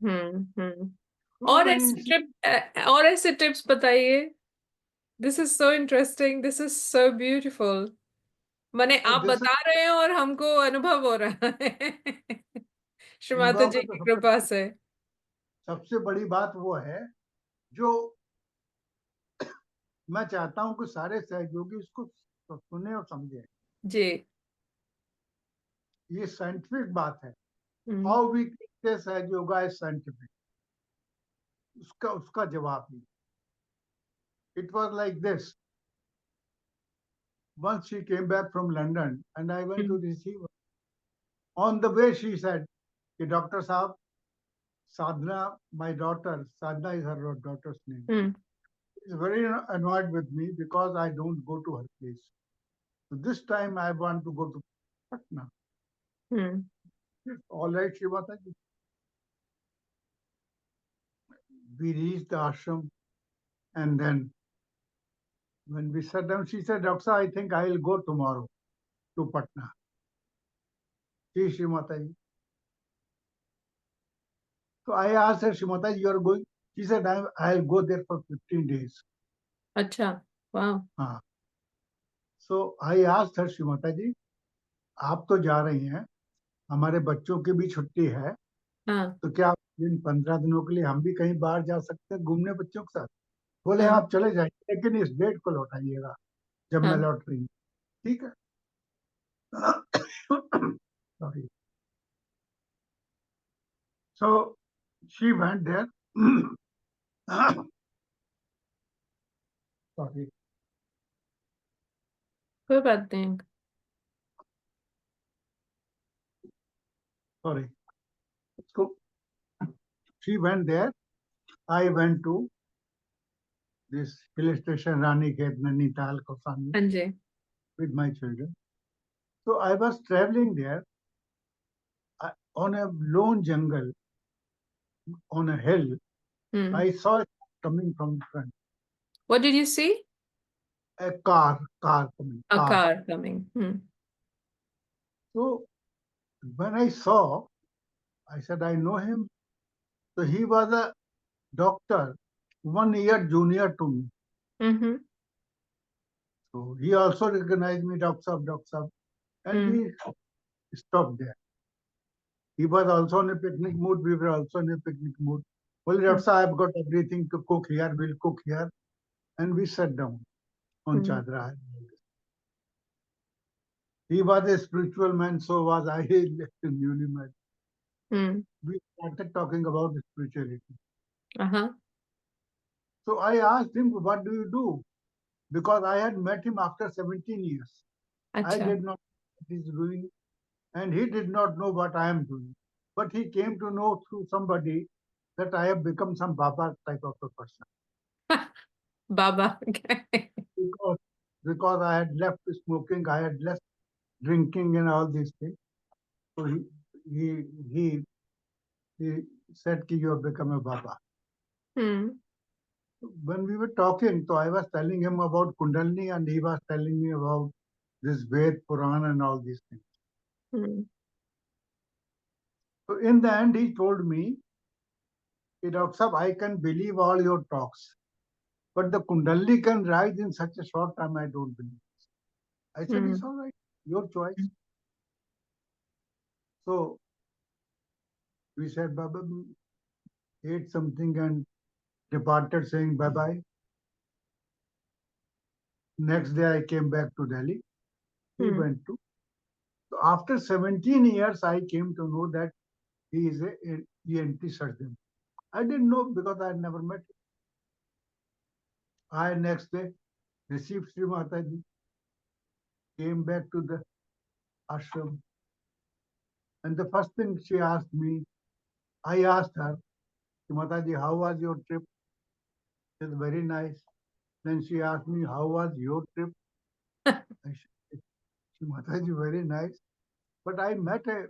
Hmm. Hmm. So many. और ऐसे tips बताइए. This is so interesting. This is so beautiful. माने आप This is बता रहे हैं और हमको अनुभव हो रहा है. श्रीमाता अनुभव जी का की तो कृपा से. सबसे बड़ी बात वो है जो मैं चाहता हूं कि सारे सहयोगी इसको सुने और समझे. जी. ये साइंटिफिक बात है. How we this as yoga is scientific. उसका जवाब ही. It was like this. Once she came back from London and I went to receive her. On the way, she said, Dr. Saab, Sadhna, my daughter, Sadhna is her daughter's name, is very annoyed with me because I don't go to her place. So this time I want to go to Patna. All right, Shivataji. We reached the ashram and then when we sat down, she said, Doctor, I think I will go tomorrow to Patna. See, Shrimataji. So I asked her, Shrimataji, you are going? She said, I'll go there for 15 days. Acha, wow. So I asked her, Shrimataji, आप तो जा रही हैं, हमारे बच्चों की भी छुट्टी है, तो क्या इन 15 दिनों के लिए हम भी कहीं बाहर जा सकते हैं घूमने बच्चों के साथ? बोले आप चले जाइए लेकिन इस डेट को लौटाइएगा जब मैं लौट रही हूँ. ठीक है. Sorry. So she went there. Sorry. कोई बात नहीं. Sorry. So she went there. I went to this hill station, Rani Khet, Nainital, Kausani, with my children. So I was traveling there on a lone jungle, on a hill. I saw it coming from the front. What did you see? A car coming. A car coming. So when I saw, I said, I know him. So he was a doctor, 1 year junior to me. So he also recognized me, Doctor Saab, and we stopped there. He was also in a picnic mood. We were also in a picnic mood. Well, Doctor Saab, I've got everything to cook here. We'll cook here. And we sat down on Chadra. He was a spiritual man, so was I, newly married. We started talking about spirituality. So I asked him, what do you do? Because I had met him after 17 years. I did not know what he's doing, and he did not know what I am doing. But he came to know through somebody that I have become some Baba type of a person. Baba. Okay. Because I had left smoking, I had left drinking and all these things. So he said that you have become a Baba. When we were talking, so I was telling him about Kundalini and he was telling me about this Ved, Puran and all these things. So in the end, he told me, Dr. Saab, I can believe all your talks, but the Kundalini can rise in such a short time, I don't believe. I said, it's all right, your choice. So we said, Baba, ate something and departed saying bye-bye. Next day, I came back to Delhi. He went to. So after 17 years, I came to know that he is an ENT surgeon. I didn't know because I had never met him. I next day received Sri Mataji, came back to the ashram. And the first thing she asked me, I asked her, Mataji, how was your trip? She said, very nice. Then she asked me, how was your trip? I said, Mataji, very nice. But I met a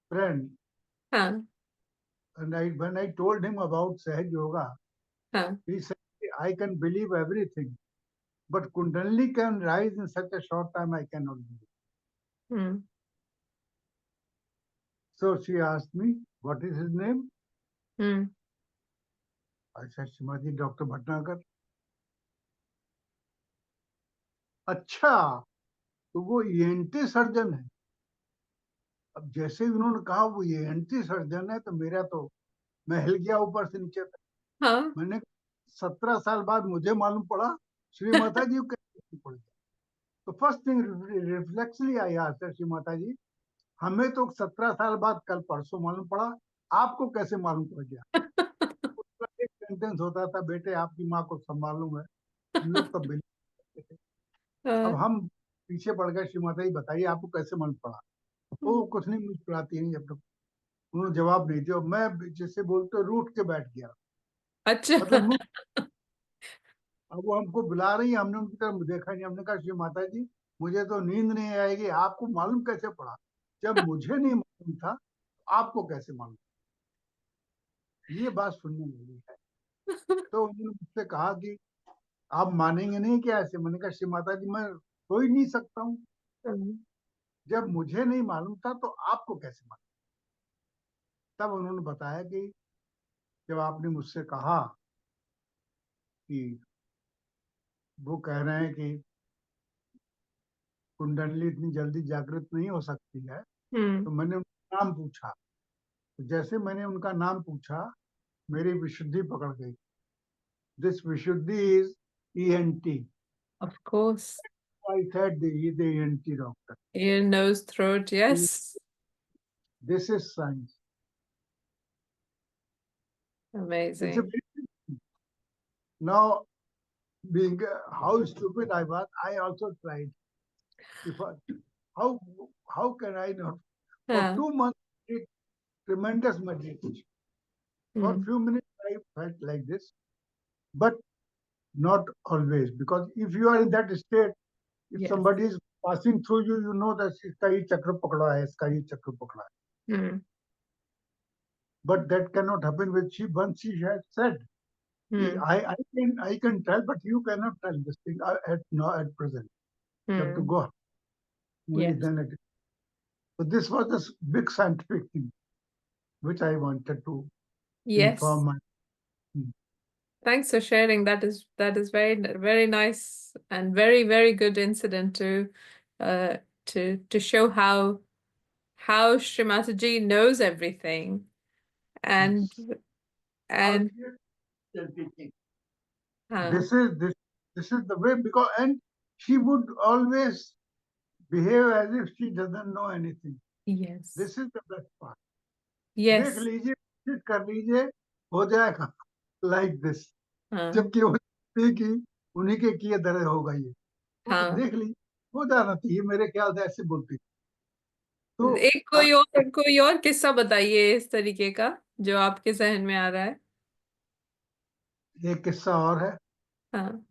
friend. And when I told him about Sahaj Yoga, he said, I can believe everything. But Kundalini can rise in such a short time, I cannot believe. So she asked me, what is his name? I said, Shrimaji, Dr. Bhatnagar. अच्छा, तो वो ENT surgeon है. अब जैसे ही उन्होंने कहा वो ENT surgeon है, तो मेरा तो मैं हिल गया ऊपर से नीचे तक. मैंने 17 साल बाद मुझे मालूम पड़ा श्री माता जी कैसे पड़ गया. तो first thing reflexly I asked Shri Mata ji, हमें तो 17 साल बाद कल परसों मालूम पड़ा, आपको कैसे मालूम पड़ गया? उसका एक सेंटेंस होता था, बेटे आपकी माँ को सब मालूम है। हम लोग तब बिलीव करते थे। अब हाँ, हम पीछे पड़ गए, श्री माता जी बताइए आपको कैसे मालूम पड़ा? वो कुछ नहीं, मुस्कुराती नहीं जब तक। उन्होंने जवाब नहीं दिया। मैं जैसे बोलते रूठ के बैठ गया, अच्छा। मतलब मुंह। अब वो हमको बुला रही है, हमने उनकी तरफ देखा नहीं। हमने कहा, श्री माता जी मुझे तो नींद नहीं आएगी, आपको मालूम कैसे पड़ा? जब मुझे नहीं मालूम था तो आपको कैसे मालूम? ये बात सुनने मिली है। तो उन्होंने मुझसे कहा कि आप मानेंगे नहीं क्या ऐसे? मैंने कहा, श्री माता जी मैं सो ही नहीं सकता हूँ। जब मुझे नहीं मालूम था तो आपको कैसे मालूम? तब उन्होंने बताया कि जब आपने मुझसे कहा कि वो कह रहे हैं कि कुंडली इतनी जल्दी जागृत नहीं हो सकती है, हम्म। तो मैंने उनका नाम पूछा। तो जैसे मैंने उनका नाम पूछा, मेरी विशुद्धि पकड़ गई। This Vishuddhi is ENT. Of course. I said the ENT doctor. Ear, nose, throat, yes. This is science. It's a Amazing. now being how stupid I was, I also tried. If I, how how can I not? For हाँ. 2 months, I did tremendous meditation. For Hmm. few minutes, I felt like this, but not always. Because if you are in that state, if Yes. somebody is passing through you, you know that इसका ये चक्र पकड़ा है, इसका ये चक्र पकड़ा है. Hmm. But that cannot happen with she. Once she has said, Hmm. I can tell, but you cannot tell this thing at no at present. You have to Hmm. go only Yes. then. So this was a big scientific thing which I wanted to inform Yes. my. Thanks for sharing. That is very nice and very good incident uh to show how Srimati ji knows everything and Yes. and This is this is the way, because and she would always behave as if she doesn't know anything. yes, This is the best part. देख yes, लीजिए, visit कर लीजिए, हो जाएगा like this. हाँ, जबकि वो जानती कि उन्हीं के किए धरे होगा ये. वो हाँ. देख लीजिए, हो जाना चाहिए, मेरे ख्याल से ऐसे बोलती. तो एक कोई और किस्सा बताइए इस तरीके का जो आपके जहन में आ रहा है. एक किस्सा और है. हाँ,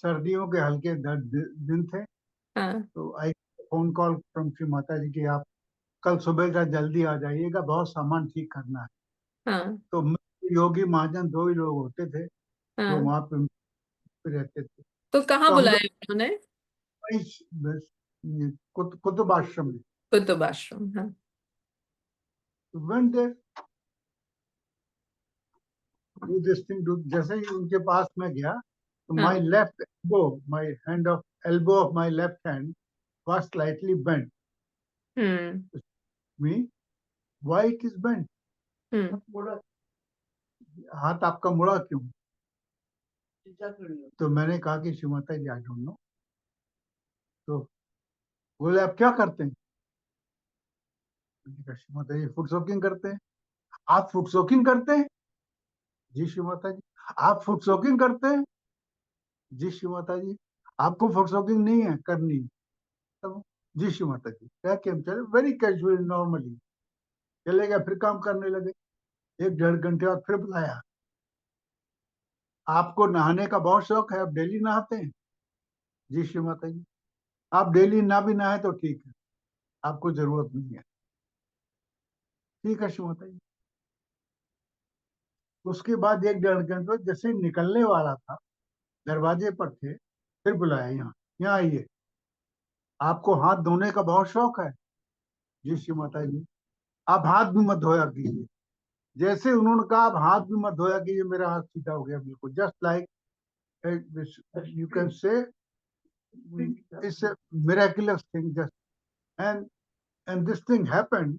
सर्दियों के हल्के दिन थे. हाँ, तो आई phone call from Shri Mata जी की आप कल सुबह का जल्दी आ जाइएगा, बहुत सामान ठीक करना है. हाँ, तो मैं, योगी महाजन, दो ही लोग होते थे जो हाँ. वहां पे रहते थे. तो कहाँ तो हम लोग बुलाया उन्होंने? वहीं कुतुब आश्रम में कुतुब आश्रम. हाँ, went there do this thing do. जैसे ही उनके पास में गया, तो हाँ. My left elbow, my hand of elbow of my left hand was slightly bent. Hmm. Me, why it is bent? Hmm. हाथ आपका मुड़ा क्यों? तो मैंने कहा कि श्री माता जी आई डोंट नो. तो बोले आप क्या करते हैं? मैंने कहा, श्री माता जी फुट सोकिंग करते हैं. आप फुट सोकिंग करते हैं? जी श्री माता जी. आप फुट सोकिंग करते हैं? जी श्री माता जी. आपको फुट सोकिंग नहीं है करनी? तब जी श्री माता जी कह के हम चले, वेरी कैजुअली नॉर्मली चले गए. फिर काम करने लगे. 1-1.5 घंटे बाद फिर बुलाया. आपको नहाने का बहुत शौक है, आप डेली नहाते हैं? जी श्री माता जी. आप डेली ना भी नहाए तो ठीक है, आपको जरूरत नहीं है. ठीक है श्री माता जी. उसके बाद 1-1.5 घंटे बाद जैसे निकलने वाला था, दरवाजे पर थे, फिर बुलाया, यहाँ आइए. आपको हाथ धोने का बहुत शौक है? जी श्री माता जी. आप हाथ भी मत धोया कीजिए. जैसे उन्होंने कहा आप हाथ भी मत धोया कीजिए, मेरा हाथ सीधा हो गया बिल्कुल. Just like you can say it's a miraculous thing. Just and this thing happened.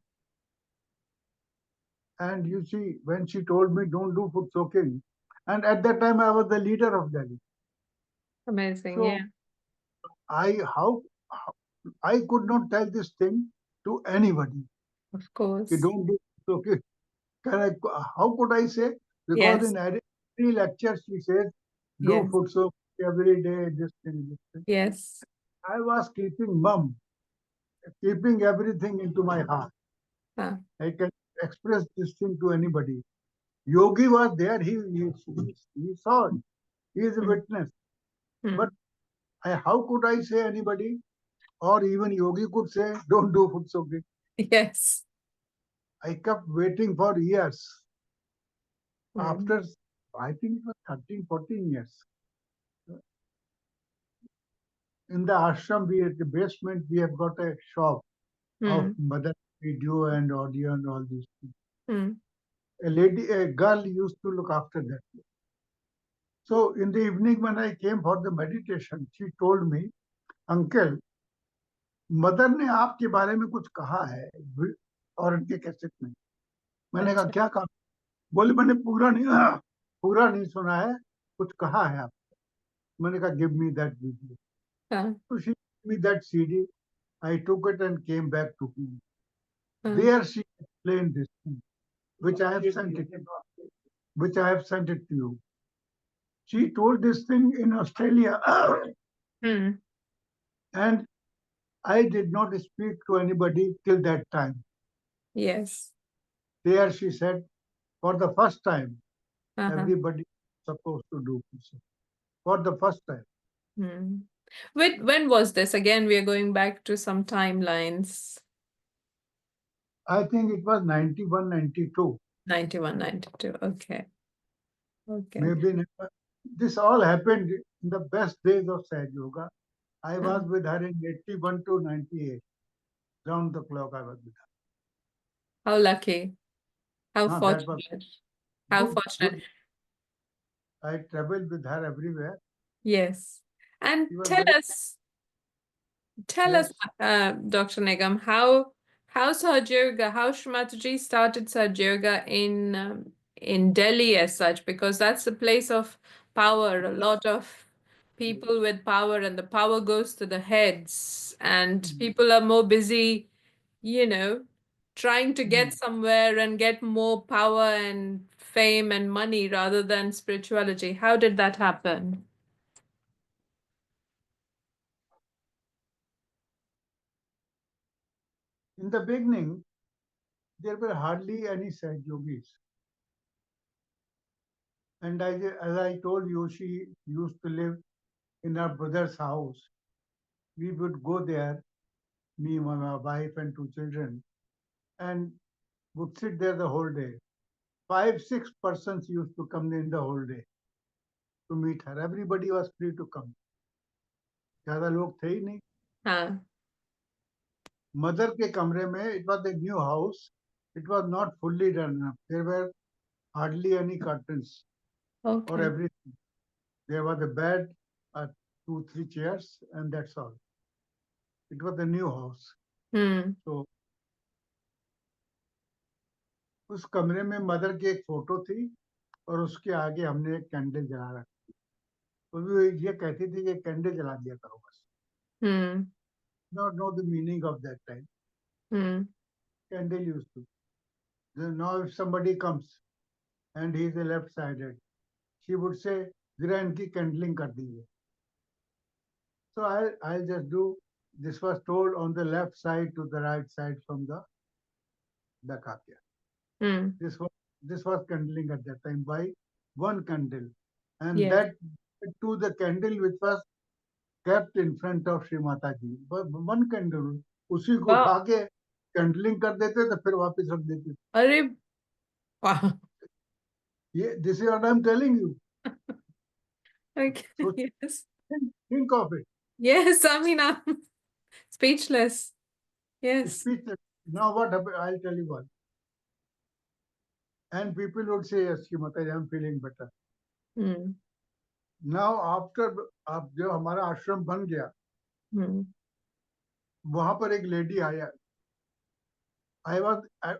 And you see, when she told me don't do foot soaking, and at that time I was the leader of Delhi. Amazing. So Yeah. I how I could not tell this thing to anybody. Of course. You don't do okay. How could I say? Because Yes. in every lecture she says, do Yes. food soap every day, this thing, this thing. Yes. I was keeping mum, keeping everything into my heart. Huh. I can express this thing to anybody. Yogi was there, he saw it. He is a witness. Hmm. But how could I say anybody? Or even Yogi could say, don't do food soaking. Yes. I kept waiting for years. Hmm. After, I think it was 13, 14 years. In the ashram, at the basement, we have got a shop of mother video and audio and all these things. Hmm. A girl used to look after that. So in the evening when I came for the meditation, she told me, uncle, mother ने आपके बारे में कुछ कहा है और उनके cassette में. मैंने कहा अच्छा. क्या कहा? बोले मैंने पूरा नहीं सुना है, कुछ कहा है आप. मैंने कहा give me that video. Huh. So she gave me that CD. I took it and came back to home. Huh. There she explained this thing, which I have sent it to you. She told this thing in Australia, Hmm. and I did not speak to anybody till that time. Yes. There she said, for the first time, Uh-huh. everybody is supposed to do this. For the first time. Hmm. When was this? Again, we are going back to some timelines. I think it was 91, 92. 91, 92. Okay. Okay. Maybe never. This all happened in the best days of Sahaj Yoga. I was with her in 81 to 98. Round the clock I was with her. How lucky. How That was fortunate. How good, fortunate. good. I traveled with her everywhere. Yes. And She was tell very, us, Dr. Nigam, how Sahaja Yoga, how Shrimataji started Sahaja Yoga in Delhi as such, because that's a place of power. A lot of people with power, and the power goes to the heads, and people are more busy, trying to get somewhere and get more power and fame and money rather than spirituality. How did that happen? in the beginning, there were hardly any Sahaj Yogis. And as I told you, she used to live in her brother's house. We would go there, me, my wife, and 2 children, and would sit there the whole day. 5, 6 persons used to come in the whole day to meet her. Everybody was free to come. ज़्यादा लोग थे ही नहीं. हाँ. Mother के कमरे में, it was a new house. It was not fully done up. There were hardly any curtains or Okay. everything. There was a bed, 2, 3 chairs, and that's all. It was a new house. So उस कमरे में mother की एक photo थी और उसके आगे हमने एक कैंडल जला रखी. तो वो ये कहती थी कि कैंडल जला दिया करो बस. Not know the meaning of that time. Candle used to. Then now if somebody comes and he is a left-sided, she would say, "Gira inki candling kar diye." So I'll just do. This was told on the left side to the right side from the Dakatya. This was candling at that time by one candle, and Yes. that to the candle which was kept in front of Shri Mata Ji. But one candle, उसी को Wow. उठा के कैंडलिंग कर देते तो फिर वापस रख देते. अरे wow. This is what I'm telling you. Okay. So Yes. think of it. Yes, I mean, I'm speechless. Yes. Speechless. Now what happened? I'll tell you what. And people would say, yes, Mataji, I'm feeling better. Now after अब जो हमारा आश्रम बन गया, वहां पर एक lady आया.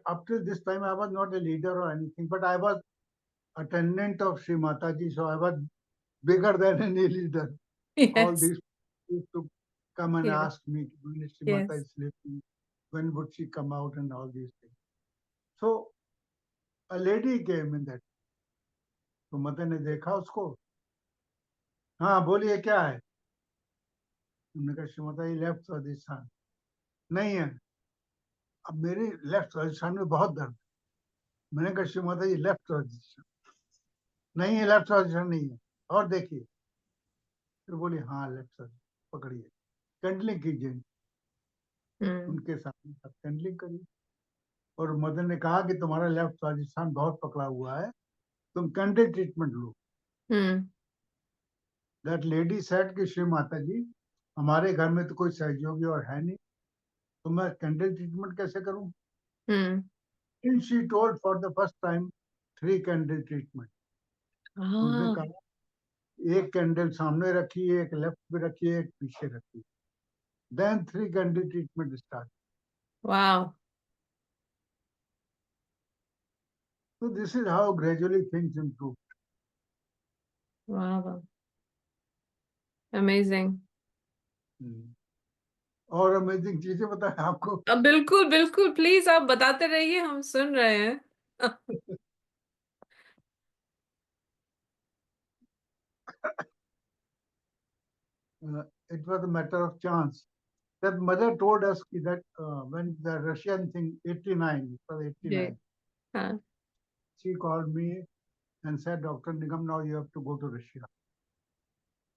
Up till this time I was not a leader or anything, but I was attendant of Sri Mataji, so I was bigger than any leader. All Yes. these people used to come and Yes. ask me when Sri Yes. Mata is sleeping. when would she come out and all these things. So a lady came in that. तो मदन ने देखा उसको, हाँ बोलिए क्या है? उन्होंने कहा श्रीमता जी लेफ्ट राजस्थान नहीं है, अब मेरे लेफ्ट राजस्थान में बहुत दर्द। मैंने कहा श्रीमता जी लेफ्ट राजस्थान नहीं है, लेफ्ट राजस्थान नहीं है, और देखिए। फिर बोली हाँ लेफ्ट राजस्थान, पकड़िए, कैंडलिंग कीजिए, उनके साथ कैंडलिंग करिए। और मदन ने कहा कि तुम्हारा लेफ्ट राजस्थान बहुत पकड़ा हुआ है, तुम candle treatment low. That lady said कि श्री माता जी हमारे घर में तो कोई सहयोगी और है नहीं, तो मैं कैंडल ट्रीटमेंट कैसे करूं? And she told for the first time 3 candle treatment. उसने कहा एक कैंडल सामने रखी, एक लेफ्ट में रखी, एक पीछे रखी। Then 3 candle treatment start. Wow. So this is how gradually things improve. Wow. Amazing. और अमेजिंग चीजें बताएं आपको? अब बिल्कुल बिल्कुल, प्लीज आप बताते रहिए, हम सुन रहे हैं। It was a matter of chance that mother told us that when the Russian thing 89, it was 89, हाँ. she called me and said, Dr. Nigam, now you have to go to Russia.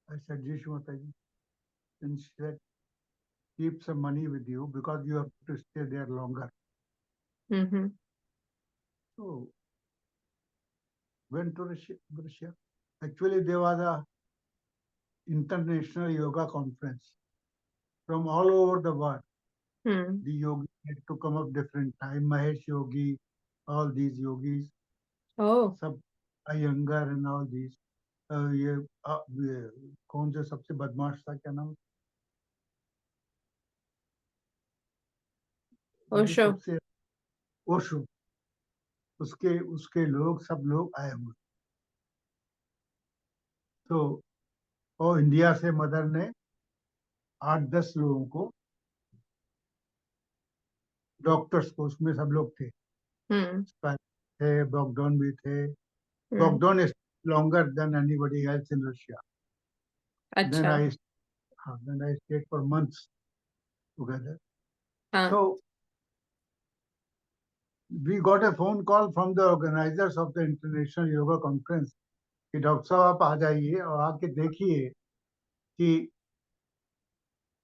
I said, Ji Shrimati ji. And she said, keep some money with you because you have to stay there longer. So went to Russia. Actually, there was a international yoga conference from all over the world. The yogis had to come up different time. Mahesh Yogi, all these yogis. Oh. सब Iyengar and all these. ये कौन से सबसे बदमाश था, क्या नाम? ओशो. सबसे ओशो, उसके लोग, सब लोग आए हुए। तो और इंडिया से मदर ने 8-10 लोगों को, डॉक्टर्स को, उसमें सब लोग थे, थे बॉगडॉन भी थे। बॉगडॉन is longer than anybody else in Russia. Then अच्छा. I stayed for months together. हाँ. So we got a phone call from the organizers of the International Yoga Conference कि डॉक्टर साहब आप आ जाइए और आके देखिए कि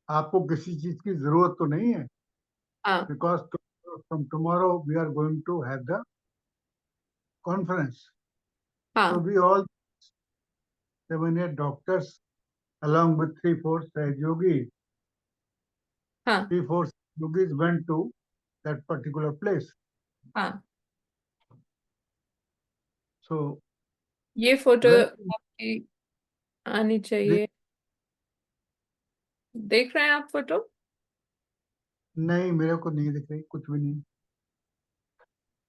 आपको किसी चीज की जरूरत तो नहीं है, because from tomorrow we are going to have the conference. So we all 7-8 doctors along with 3-4 yogis, 3-4 yogis went to that particular place. So ये फोटो आपकी आनी चाहिए। देख रहे हैं आप फोटो? नहीं, मेरे को नहीं दिख रही, कुछ भी नहीं।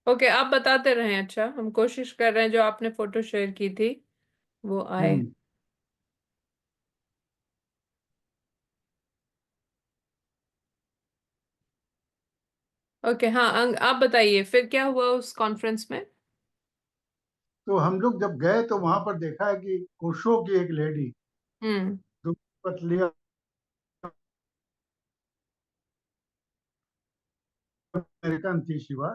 ओके, आप बताते रहें। अच्छा, हम कोशिश कर रहे हैं जो आपने फोटो शेयर की थी वो आए। ओके, हाँ आप बताइए फिर क्या हुआ उस कॉन्फ्रेंस में? तो हम लोग जब गए तो वहां पर देखा है कि ओशो की एक लेडी, जो पतली अमेरिकन थी शिवा,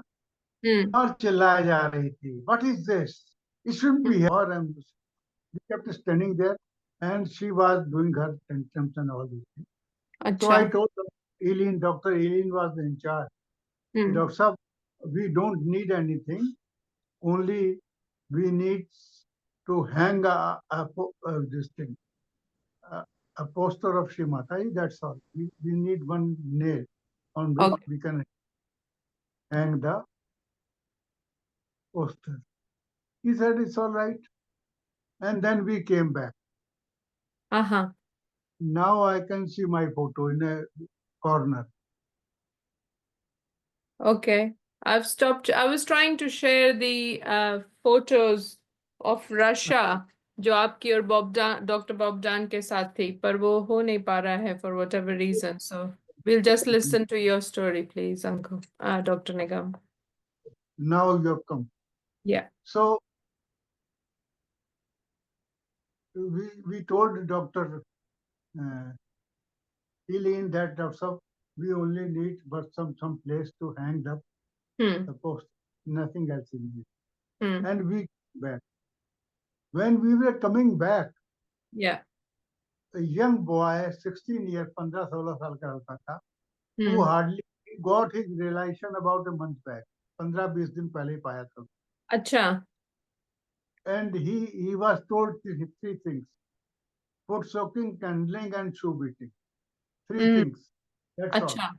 और चिल्लाए जा रही थी, what is this, it should be here, and we kept standing there and she was doing her tensions and all this thing. So I told Eileen, Dr. Eileen was in charge. Doctor Saab, we don't need anything. Only we need to hang this thing, a poster of Shri Mataji. That's all. We need one nail on which we can hang the poster. He said it's all right. And then we came back. Now I can see my photo in a corner. Okay, I've stopped. I was trying to share the photos of Russia जो आपकी और doctor बॉबडान के साथ थी, पर वो हो नहीं पा रहा है for whatever reason. So We'll just listen to your story, please, Uncle, Dr. Nigam. Now you have come. Yeah. So we told Dr. Eileen that we only need but some place to hang up Hmm. the post, nothing else in it. Hmm. And we came back. When we were coming back, Yeah. a young boy, 16 years, 15-16 साल का लड़का था, who Hmm. hardly got his realization about a month back. 15-20 दिन पहले ही पाया था. Acha. And he was told three things: foot soaking, candling, and shoe beating. Three Hmm. things. That's all. Acha.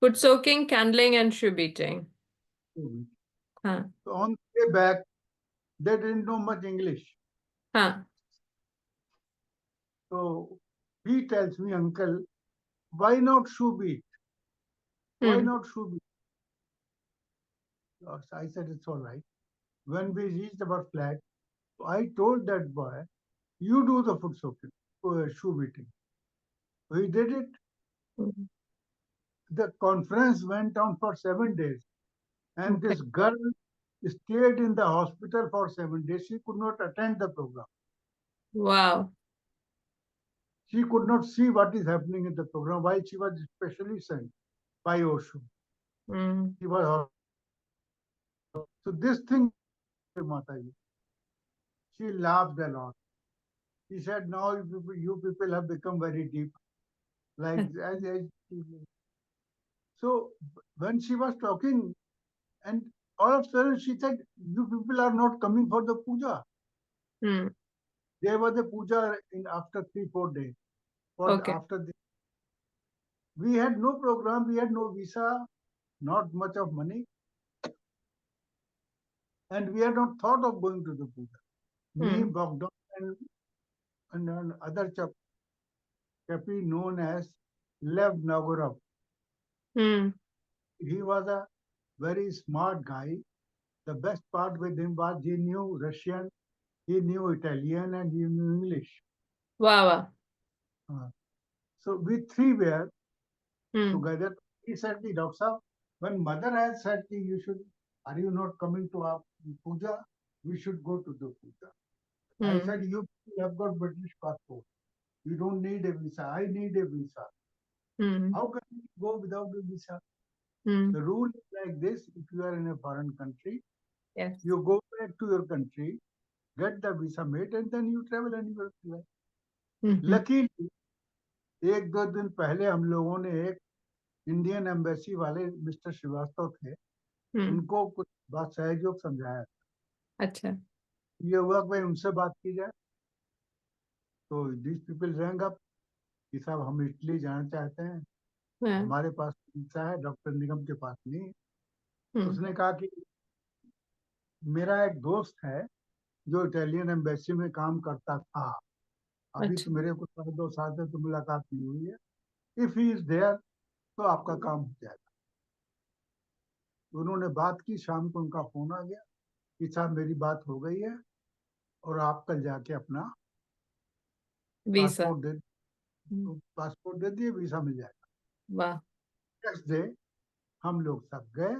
Foot soaking, candling, and shoe beating. Huh. So on the way back, they didn't know much English. Huh. So he tells me, uncle, why not shoe beat? Why Hmm. not shoe beat? So I said, it's all right. When we reached our flat, I told that boy, you do the foot soaking, shoe beating. So he did it. Hmm. The conference went on for 7 days. And Okay. this girl stayed in the hospital for 7 days. She could not attend the program. Wow. She could not see what is happening in the program while she was specially sent by Osho. Hmm. She was so this thing, Mataji, she laughed a lot. She said, now you people have become very deep. Like as so when she was talking, and all of a sudden she said, you people are not coming for the puja. Hmm. There was a puja in after 3-4 days. Or Okay. after the, we had no program, we had no visa, not much of money, and we had not thought of going to the puja. Me, Hmm. Bogdan, and other chappie known as Lev Nagorov. Hmm. He was a very smart guy. The best part with him was he knew Russian, he knew Italian, and he knew English. Wow. So we three were Hmm. together. He said, the doctor, when mother has said, you should, are you not coming to our puja? We should go to the puja. I Hmm. said, you have got British passport. You don't need a visa. I need a visa. Hmm. How can you go without a visa? Hmm. The rule is like this: if you are in a foreign country, Yes. you go back to your country, get the visa made, and then you travel anywhere you like. Hmm. Luckily, 1-2 दिन पहले हम लोगों ने एक Indian embassy वाले mister Srivastava थे, Hmm. उनको कुछ बात सहयोग समझाया. Acha. ये हुआ कि भाई उनसे बात की जाए. तो दिस पीपल रैंग अप कि साहब हम इटली जाना चाहते हैं, Yeah. हमारे पास वीसा है, डॉक्टर निगम के पास नहीं. Hmm. उसने कहा कि मेरा एक दोस्त है जो इटालियन एम्बेसी में काम करता था, अभी Acha. तो मेरे को 2 साल से तो मुलाकात नहीं हुई है. इफ ही इज देयर तो आपका काम हो जाएगा. उन्होंने बात की, शाम को उनका फोन आ गया कि साहब मेरी बात हो गई है और आप कल जाके अपना Visa. पासपोर्ट दे दिए, वीसा मिल जाएगा. Wow. नेक्स्ट डे हम लोग सब गए.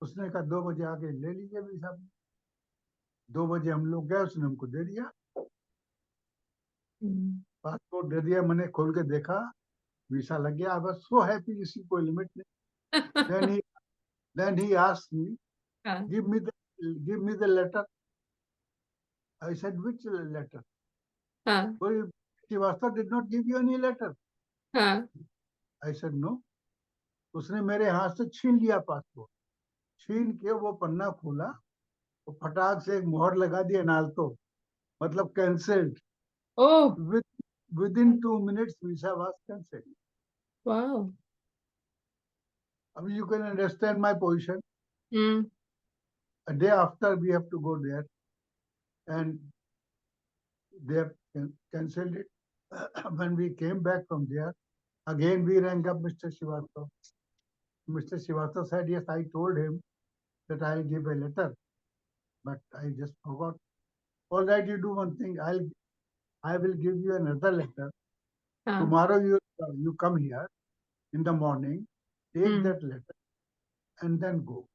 उसने कहा 2 बजे आके ले लीजिए वीसा. 2 बजे हम लोग गए, उसने हमको दे दिया Hmm. पासपोर्ट दे दिया. मैंने खोल के देखा, वीसा लग गया. आई वाज सो हैप्पी, इसकी कोई लिमिट नहीं. Then he asked me, Huh. give me the letter. I said, which letter? Huh. Well, Srivastava did not give you any letter. Huh. I said, no. उसने मेरे हाथ से छीन लिया passport. छीन के वो पन्ना खोला, तो फटाक से एक मोहर लगा दिया नालतो, मतलब cancelled. Oh. Within 2 minutes visa was cancelled. Wow. I mean, you can understand my position. Hmm. A day after we have to go there, and they have cancelled it. When we came back from there, again we rang up Mr. Srivastava. Mr. Srivastava said, yes, I told him that I'll give a letter, but I just forgot. All right, you do one thing. I will give you another letter. Huh. Tomorrow you come here. in the morning, take Hmm. that letter and then go.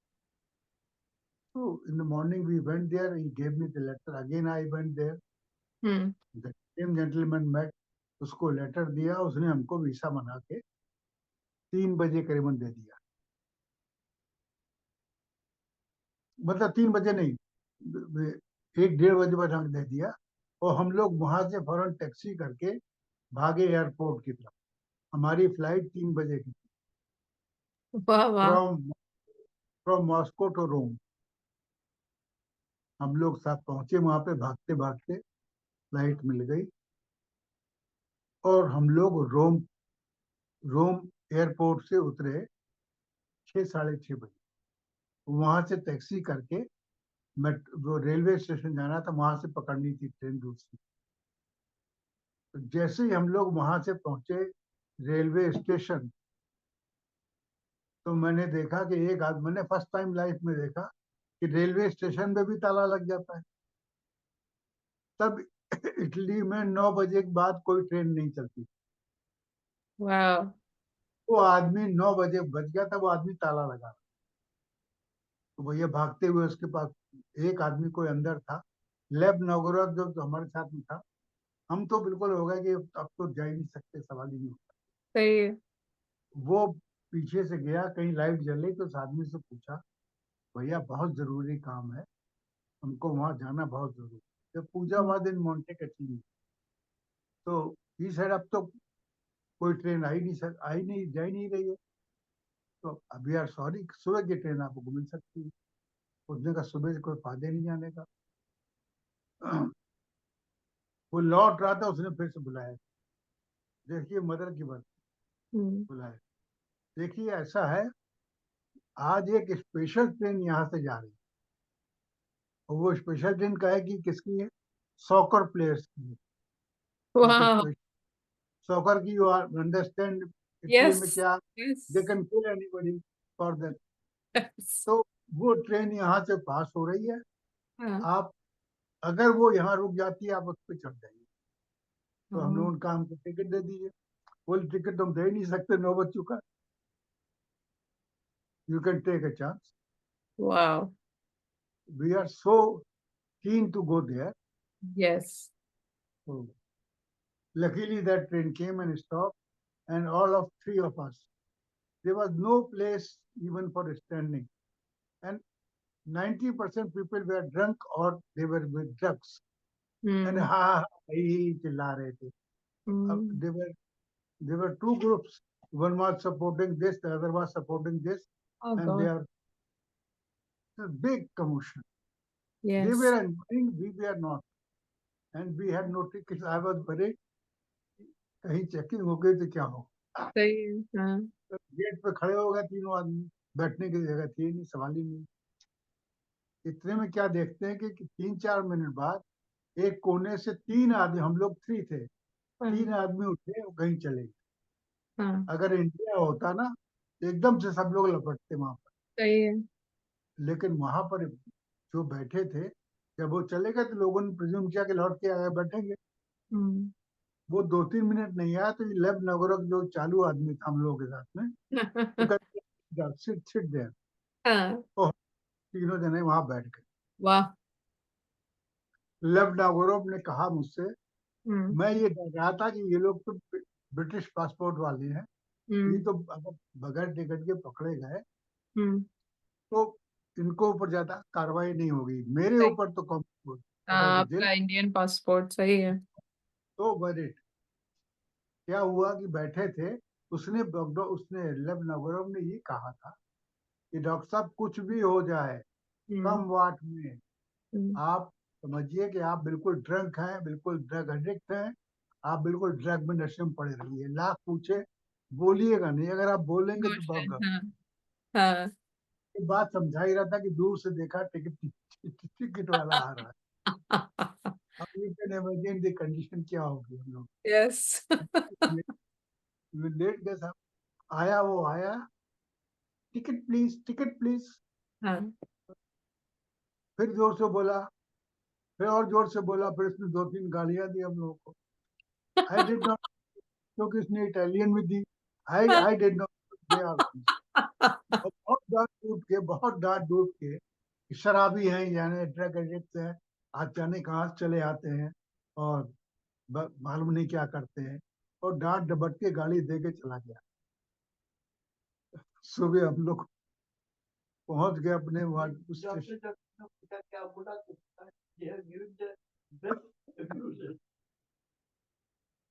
So in the morning we went there, he gave me the letter. Again I went there. Hmm. The same gentleman met, उसको letter दिया, उसने हमको visa बना के 3 बजे करीबन दे दिया. मतलब 3 बजे नहीं, 1-1:30 बजे बाद हमें दे दिया. और हम लोग वहां से फौरन टैक्सी करके भागे एयरपोर्ट की तरफ. हमारी फ्लाइट 3 बजे की, वाह वाह. फ्रॉम फ्रॉम मॉस्को टू रोम. हम लोग साथ पहुंचे वहां पे भागते भागते, फ्लाइट मिल गई और हम लोग रोम रोम एयरपोर्ट से उतरे 6-6:30 बजे. वहां से टैक्सी करके वो रेलवे स्टेशन जाना था, वहां से पकड़नी थी ट्रेन दूसरी. तो जैसे ही हम लोग वहां से पहुंचे रेलवे स्टेशन, तो मैंने देखा कि एक आदमी, मैंने फर्स्ट टाइम लाइफ में देखा कि रेलवे स्टेशन में भी ताला लग जाता है. तब इटली में 9 बजे के बाद कोई ट्रेन नहीं चलती. वाह. वो आदमी 9 बजे बज गया था, वो आदमी ताला लगा. तो भैया भागते हुए उसके पास, एक आदमी कोई अंदर था, लेब नवगोरव जो हमारे साथ में था. हम तो बिल्कुल हो गए कि अब तो जा ही नहीं सकते, सवाल ही नहीं होता. सही है. वो पीछे से गया, कहीं लाइट जल रही तो उस आदमी से पूछा, भैया बहुत जरूरी काम है, हमको वहां जाना बहुत जरूरी है. जब पूजा Hmm. हुआ दिन मोन्टे कचीनी, तो ही साइड अब तो कोई ट्रेन आई नहीं, जा ही नहीं रही है. तो अभी यार सॉरी, सुबह की ट्रेन आपको मिल सकती है. उसने कहा सुबह से कोई फायदा नहीं जाने का. वो लौट रहा था, उसने फिर से बुलाया. देखिए मदर की बात, Hmm. बुलाया. देखिए ऐसा है, आज एक स्पेशल ट्रेन यहाँ से जा रही है. और वो स्पेशल ट्रेन का है कि किसकी है? सॉकर प्लेयर्स की है. एक Wow. स्पेशल सॉकर की, यू आर अंडरस्टैंड इटली में Yes. क्या, दे Yes. Can kill anybody for that. Yes. तो वो ट्रेन यहाँ से पास हो रही है. हाँ. आप, अगर वो यहाँ रुक जाती है, आप उस पर चढ़ जाइए. तो हमने Oh. उनका, हमको टिकट दे दीजिए. बोले टिकट तुम दे ही नहीं सकते, 9 बज चुका. You can take a chance. Wow. We are so keen to go there. Yes. So luckily that train came and stopped, and all of three of us, there was no place even for standing. And 90% people were drunk or they were with drugs. And Hmm. ha hi chilla rahe the. Hmm. There were two groups. One was supporting this, the other was supporting this, Oh and they God. are a big commotion. They Yes. were enjoying, we were not, and we had no tickets. I was worried, कहीं checking हो गई तो क्या हो. सही है. हाँ. Gate पे खड़े हो गए तीनों आदमी, बैठने की जगह थी नहीं, सवाल ही नहीं. इतने में क्या देखते हैं कि 3-4 मिनट बाद एक कोने से तीन आदमी, हम लोग थ्री थे, हाँ. तीन आदमी उठे और कहीं चले गए. हाँ. अगर इंडिया होता ना, एकदम से सब लोग लपटते वहां पर. सही है. लेकिन वहां पर जो बैठे थे, जब वो चले गए तो लोगों ने प्रिज्यूम किया कि लौट के आगे बैठेंगे. हम्म. वो 2-3 मिनट नहीं आया तो ये लेब नगरक जो चालू आदमी था हम लोगों के साथ में, तो कहते सिट सिट देयर. हाँ. और तीनों जने वहां बैठ गए. वाह. लेब नागोरोव ने कहा मुझसे, हम्म. मैं ये डर रहा था कि ये लोग तो ब्रिटिश पासपोर्ट वाले हैं, ये हम्म. तो अगर बगैर टिकट के पकड़े गए हम्म. तो इनको ऊपर ज्यादा कार्रवाई नहीं होगी, मेरे सही. ऊपर तो कम पकड़ हाँ, के जेल. आपका इंडियन पासपोर्ट सही है. तो बड़े क्या हुआ कि बैठे थे, उसने लेब नागोरोव ने ये कहा था कि डॉक्टर साहब कुछ भी हो जाए, हम्म. कम वाट में, हम्म. आप समझिए कि आप बिल्कुल ड्रंक हैं, बिल्कुल ड्रग एडिक्ट हैं, आप बिल्कुल ड्रग में नशे में पड़े रहिए, लाख पूछे बोलिएगा नहीं, अगर आप बोलेंगे तो क्वेश्चन. बहुत. हाँ. हाँ. ये बात समझा ही रहा था कि दूर से देखा टिकट वाला आ रहा है. अब you can imagine the condition क्या होगी हम लोग. यस. लेट गए साहब. आया, वो आया, टिकट प्लीज, टिकट प्लीज. हाँ. फिर जोर से बोला, फिर और जोर से बोला, फिर उसने 2-3 गालियां दी हम लोगों को. आई डिड नॉट, क्योंकि उसने इटालियन में दी. आई आई डिड नॉट और बहुत डांट डूट के शराबी हैं यानी ड्रग एडिक्ट हैं, आज जाने कहाँ से चले आते हैं और मालूम नहीं क्या करते हैं, और डांट डबट के गाली दे के चला गया। सुबह हम लोग पहुंच गए अपने वहाँ स्टेशन।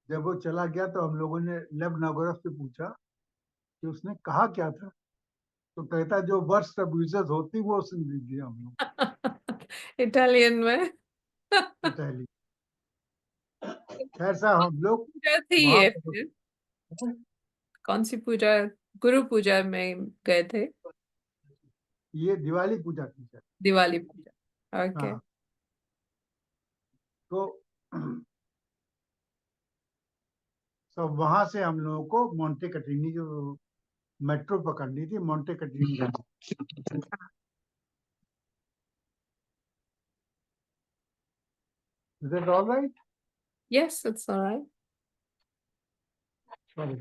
जब वो चला गया तो हम लोगों ने लेव नागोरव से पूछा कि उसने कहा क्या था, तो कहता जो वर्स्ट अब्यूजेस होती वो सुन लीजिए हम लोग इटालियन में। इटली। खैर साहब हम लोग पूजा थी वहां ये पर फिर? कौन सी पूजा? गुरु पूजा में गए थे? ये दिवाली पूजा की है। दिवाली पूजा, ओके। हाँ, तो सब वहां से हम लोगों को मोंटे कटीनी जो मेट्रो पकड़नी थी, मोंटे कटीनी जाना। Is that all right? Yes, it's all right. Sorry.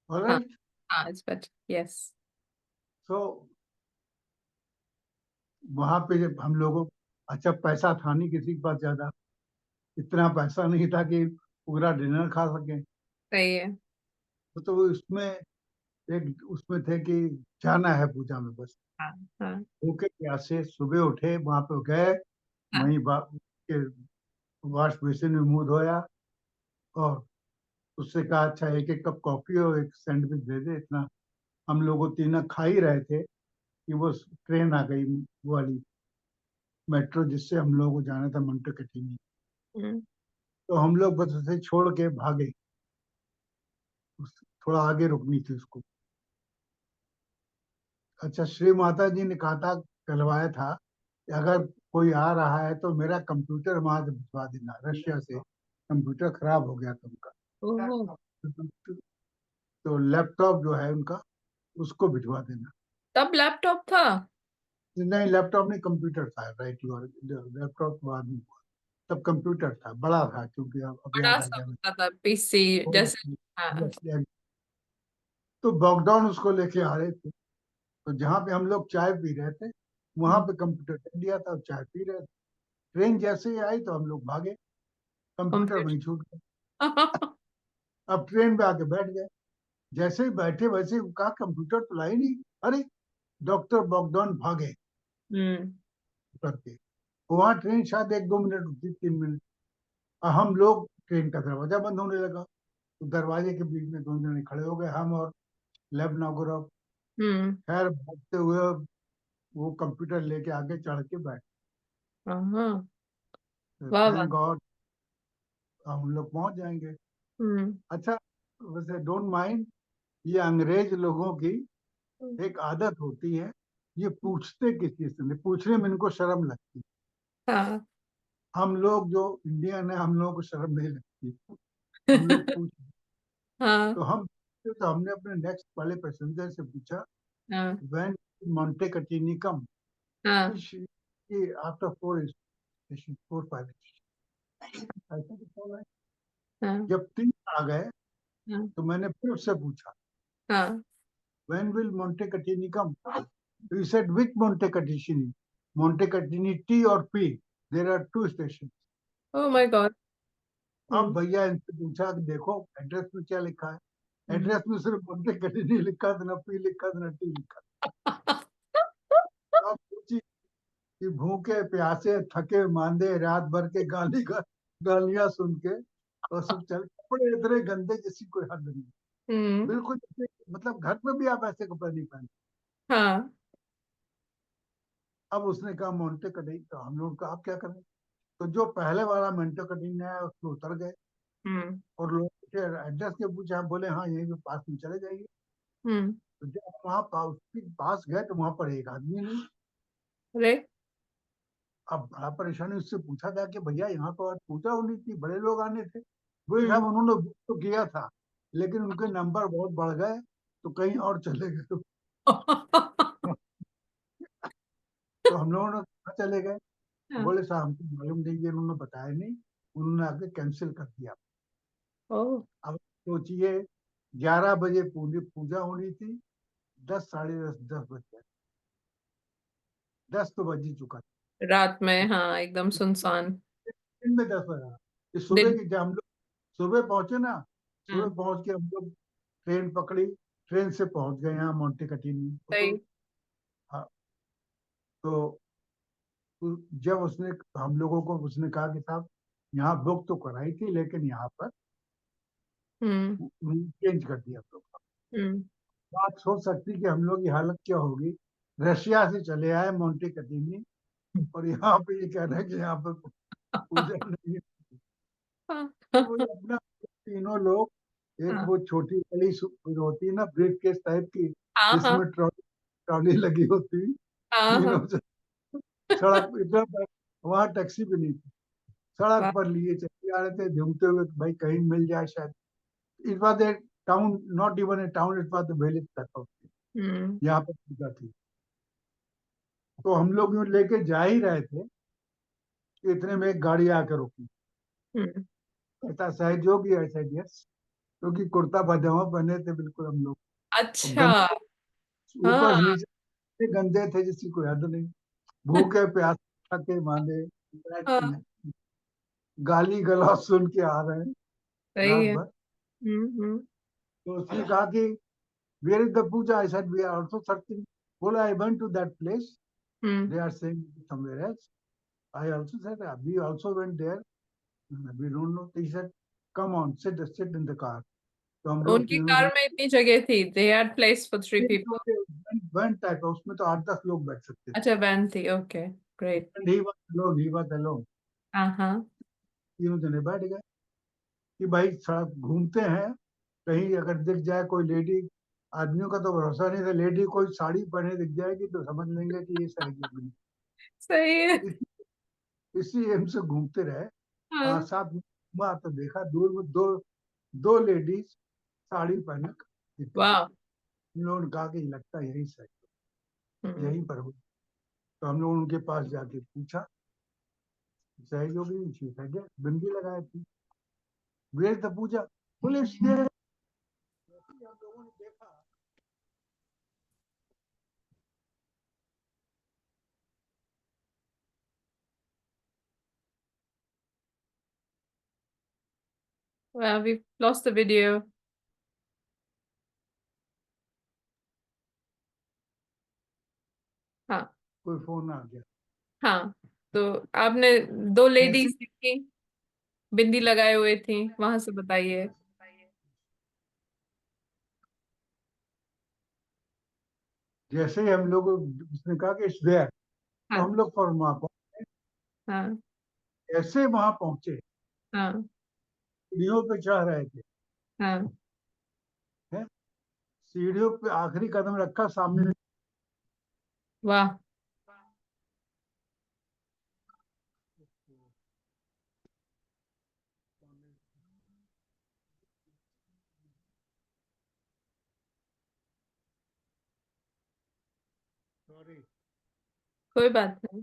All हाँ, right. हाँ, it's better. Yes. So वहां पे जब हम लोगों, अच्छा पैसा था नहीं किसी के पास ज्यादा, इतना पैसा नहीं था कि पूरा डिनर खा सके। सही है। तो उसमें एक उसमें थे कि जाना है पूजा में बस। हाँ, हाँ, भूखे प्यासे सुबह उठे, वहां पे गए, हाँ, वहीं के वॉश बेसिन में मुंह धोया और उससे कहा अच्छा एक एक कप कॉफी और एक सैंडविच दे दे। इतना हम लोग तीनों खा ही रहे थे कि वो ट्रेन आ गई, वो वाली मेट्रो जिससे हम लोग को जाना था मोंटे कटीनी। हम्म, तो हम लोग बस उसे छोड़ के भागे, थोड़ा आगे रुकनी थी उसको। अच्छा, श्री माता जी ने कहा था, कहलवाया था कि अगर कोई आ रहा है तो मेरा कंप्यूटर वहां से भिजवा देना, रशिया से कंप्यूटर खराब हो गया था उनका। ओह, तो लैपटॉप जो है उनका उसको भिजवा देना। तब लैपटॉप था? नहीं, लैपटॉप नहीं, कंप्यूटर था, राइट। लैपटॉप बाद में हुआ। तब कंप्यूटर था, बड़ा था, क्योंकि अब बड़ा याद आ सा गया होता था, पीसी जैसे। हाँ। मुझे। तो बॉकडाउन उसको लेके आ रहे थे, तो जहाँ पे हम लोग चाय पी रहे थे वहां हम्म। पे कंप्यूटर रख दिया था और चाय पी रहे थे। ट्रेन जैसे ही आई तो हम लोग भागे, कंप्यूटर कंप्यूटर। वहीं छूट गया। अब ट्रेन पे आके बैठ गए, जैसे ही बैठे वैसे ही कहा कंप्यूटर तो लाई नहीं। अरे, डॉक्टर बॉकडाउन भागे हम्म, करके। वहां ट्रेन शायद 1-2 मिनट रुकती, 3 मिनट। और हम लोग, ट्रेन का दरवाजा बंद होने लगा, तो दरवाजे के बीच में 2 जने खड़े हो गए, हम और लेब नागोरव। हम्म, खैर भागते हुए वो कंप्यूटर लेके आगे चढ़ के बैठ, हाँ, वाह वाह। थैंक गॉड हम लोग पहुंच जाएंगे। हम्म, अच्छा, वैसे डोंट माइंड, ये अंग्रेज लोगों की एक आदत होती है, ये पूछते किसी से नहीं, पूछने में इनको शर्म लगती। हाँ, हम लोग जो इंडियन है, हम लोगों को शर्म नहीं लगती, हम लोग पूछ। हाँ, तो हमने अपने नेक्स्ट वाले पैसेंजर से पूछा, हाँ, व्हेन मोंटे कटीनी कम, हाँ, आफ्टर 4 स्टेशन, 4-5 स्टेशन। हाँ, जब 3 आ गए हाँ, तो मैंने फिर उससे पूछा, हाँ। when will Monte Catini come? He said, which Monte Catini? Monte Catini T or P? There are 2 stations. Oh my God. अब हम्म, भैया इनसे पूछा कि देखो एड्रेस में क्या लिखा है। हम्म। एड्रेस में सिर्फ मोंटे कैटिनी लिखा था, ना पी लिखा था, ना टी लिखा था। अब सोची कि भूखे प्यासे थके मांदे रात भर के गालियां सुन के और सब चल, कपड़े इतने गंदे जिसकी कोई हद नहीं। हम्म, बिल्कुल मतलब घर में भी आप ऐसे कपड़े नहीं पहनते। हाँ, अब उसने कहा मोंटे कटीनी, तो हम लोग कहा आप क्या करें। तो जो पहले वाला मोंटे कटीनी है उसमें उतर गए, हम्म, और लोग के एड्रेस के पूछा, हम बोले हाँ यहीं पे पास में चले जाइए। हम्म। तो जब हम वहाँ उसके पास गए तो वहां पर एक आदमी नहीं। अरे। अब बड़ा परेशानी, उससे पूछा गया कि भैया यहाँ तो आज पूजा होनी थी, बड़े लोग आने थे। बोले हम्म। साहब उन्होंने बुक तो किया था, लेकिन उनके नंबर बहुत बढ़ गए तो कहीं और चले गए। तो हम लोगों ने कहाँ चले गए। हाँ, बोले साहब हमको मालूम नहीं, ये उन्होंने बताया नहीं, उन्होंने आगे कैंसिल कर दिया। ओह। अब सोचिए, 11 बजे पूरी पूजा होनी थी, 10 साढ़े 10 10 बज गए, 10 तो बज ही चुका था। रात में, हाँ, एकदम सुनसान। दिन में 10 बजा, कि सुबह दिन। की जब हम लोग सुबह पहुंचे ना, सुबह हाँ। पहुंच के हम लोग ट्रेन पकड़ी, ट्रेन से पहुंच गए यहाँ मोंटे कटीनी। तो सही। हाँ, तो जब उसने हम लोगों को उसने कहा कि साहब यहाँ बुक तो कराई थी लेकिन यहाँ पर हम्म। चेंज कर दिया हम लोग का। हम्म। तो आप सोच सकती कि हम लोग की हालत क्या होगी। रशिया से चले आए मोंटे कटीनी, और यहाँ पे ये कह रहे हैं कि यहाँ पर पूजा नहीं है। हाँ। वो ये अपना तीनों लोग, एक हाँ। वो छोटी वाली होती है ना ब्रीफ केस टाइप की, हाँ। हाँ। जिसमें ट्रॉली ट्रॉली लगी होती, हाँ। हाँ। तीनों से सड़क इधर पर, वहाँ टैक्सी भी नहीं थी, सड़क वाह। पर लिए चले जा रहे थे झूमते हुए कि भाई कहीं मिल जाए शायद। It was a town, not even a town, it was the village तक हम्म। यहाँ पर पूजा थी। तो हम लोग यूँ लेके जा ही रहे थे कि इतने में एक गाड़ी आकर रुकी। हम्म। ऐसा सहयोग ही ऐसा, यस, क्योंकि कुर्ता पजामा पहने थे बिल्कुल हम लोग, और अच्छा। ऊपर से हाँ। नीचे इतने गंदे थे जिसकी कोई हद नहीं, भूखे प्यासे थके मांदे, हाँ। गाली गलौज सुन के आ रहे हैं सही रात है। भर। हम्म। तो उसने कहा कि where is the puja, I said we are also searching. बोला I went to that place, hmm. They are saying somewhere else, I also said we also went there, we don't know. He said come on sit sit in the car. तो हम लोग उनकी तीनों car में इतनी जगह थी, they had place for 3 people? One type है, उसमें तो 8 10 लोग बैठ सकते थे। अच्छा, वैन थी, okay. Great. And he was alone, he was alone. हाँ। हाँ। तीनों जने बैठ गए कि भाई सड़क घूमते हैं, कहीं अगर दिख जाए कोई लेडी, आदमियों का तो भरोसा नहीं था, लेडी कोई साड़ी पहने दिख जाएगी तो समझ लेंगे कि ये सहयोगी। सही है। इस, इसी एम से घूमते रहे। हाँ। 5 7 घूमा तो देखा दूर में दो दो लेडीज साड़ी पहने दिख गई। वाह। हम लोगों ने कहा कि लगता है यही सही, हम्म। यहीं पर हो। तो हम लोग उनके पास जाके पूछा, सहयोगी ठीक है क्या, बिंदी लगाए थी, वेयर द पूजा, पुलिस ने। हम लोगों ने देखा, Well, we've lost the video. हाँ। कोई फोन आ गया। हाँ। तो आपने दो जैसे लेडीज देखी, बिंदी लगाए हुए थी, वहां से बताइए। जैसे ही हम लोग, उसने कहा कि इट्स देयर, तो हाँ। हम लोग फौरन वहां पहुंचे। हाँ। ऐसे वहां पहुंचे, हाँ। सीढ़ियों पे चढ़ रहे थे, हाँ। हैं? सीढ़ियों पे आखिरी कदम रखा सामने, वाह। सॉरी, कोई बात नहीं।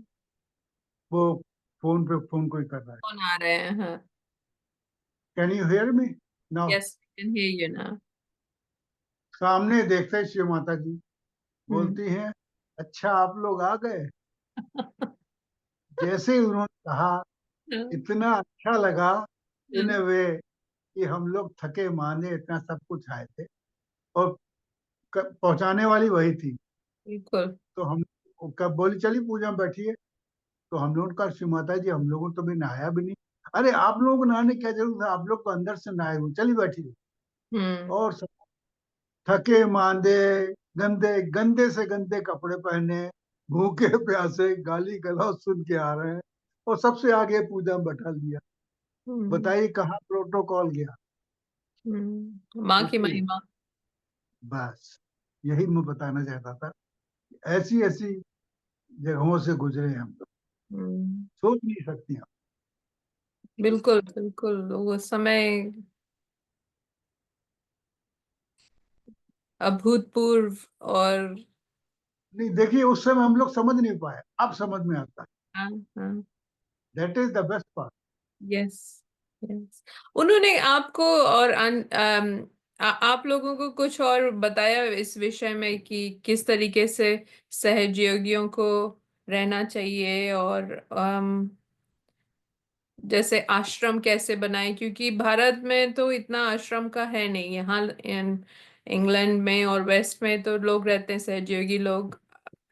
वो फोन पे फोन कोई कर रहा है। कौन आ रहे हैं? हाँ। Can you hear me now? Yes, can hear you now. सामने देखते ही शिव माता जी हम्म। बोलती हैं, अच्छा आप लोग आ गए। जैसे ही उन्होंने कहा, इतना अच्छा लगा इन ए वे कि हम लोग थके मांदे इतना सब कुछ आए थे, और पहुंचाने वाली वही थी। बिल्कुल। तो हम, वो कब बोली चली पूजा में बैठिए, तो हम लोगों ने कहा शिव माता जी हम लोगों ने तो भी नहाया भी नहीं। अरे आप लोगों को नहाने की क्या जरूरत है, आप लोग तो अंदर से नहाए हुए, चलिए बैठिए। हम्म। और सब थके मांदे, गंदे गंदे से गंदे कपड़े पहने, भूखे प्यासे, गाली गलौज सुन के आ रहे हैं, और सबसे आगे पूजा में बैठा लिया। हम्म। बताइए कहाँ प्रोटोकॉल गया। माँ की इसलिए महिमा। बस यही मैं बताना चाहता था, ऐसी ऐसी जगहों से गुजरे हैं हम लोग, हम्म। सोच नहीं सकती हम। बिल्कुल बिल्कुल, वो समय अभूतपूर्व। और नहीं देखिए, उस समय हम लोग समझ नहीं पाए, अब समझ में आता है। हाँ। हाँ। That is the best part. Yes. Yes. उन्होंने आपको और आप लोगों को कुछ और बताया इस विषय में कि किस तरीके से सहयोगियों को रहना चाहिए, और जैसे आश्रम कैसे बनाए, क्योंकि भारत में तो इतना आश्रम का है नहीं। यहाँ इंग्लैंड में और वेस्ट में तो लोग रहते हैं, सहयोगी लोग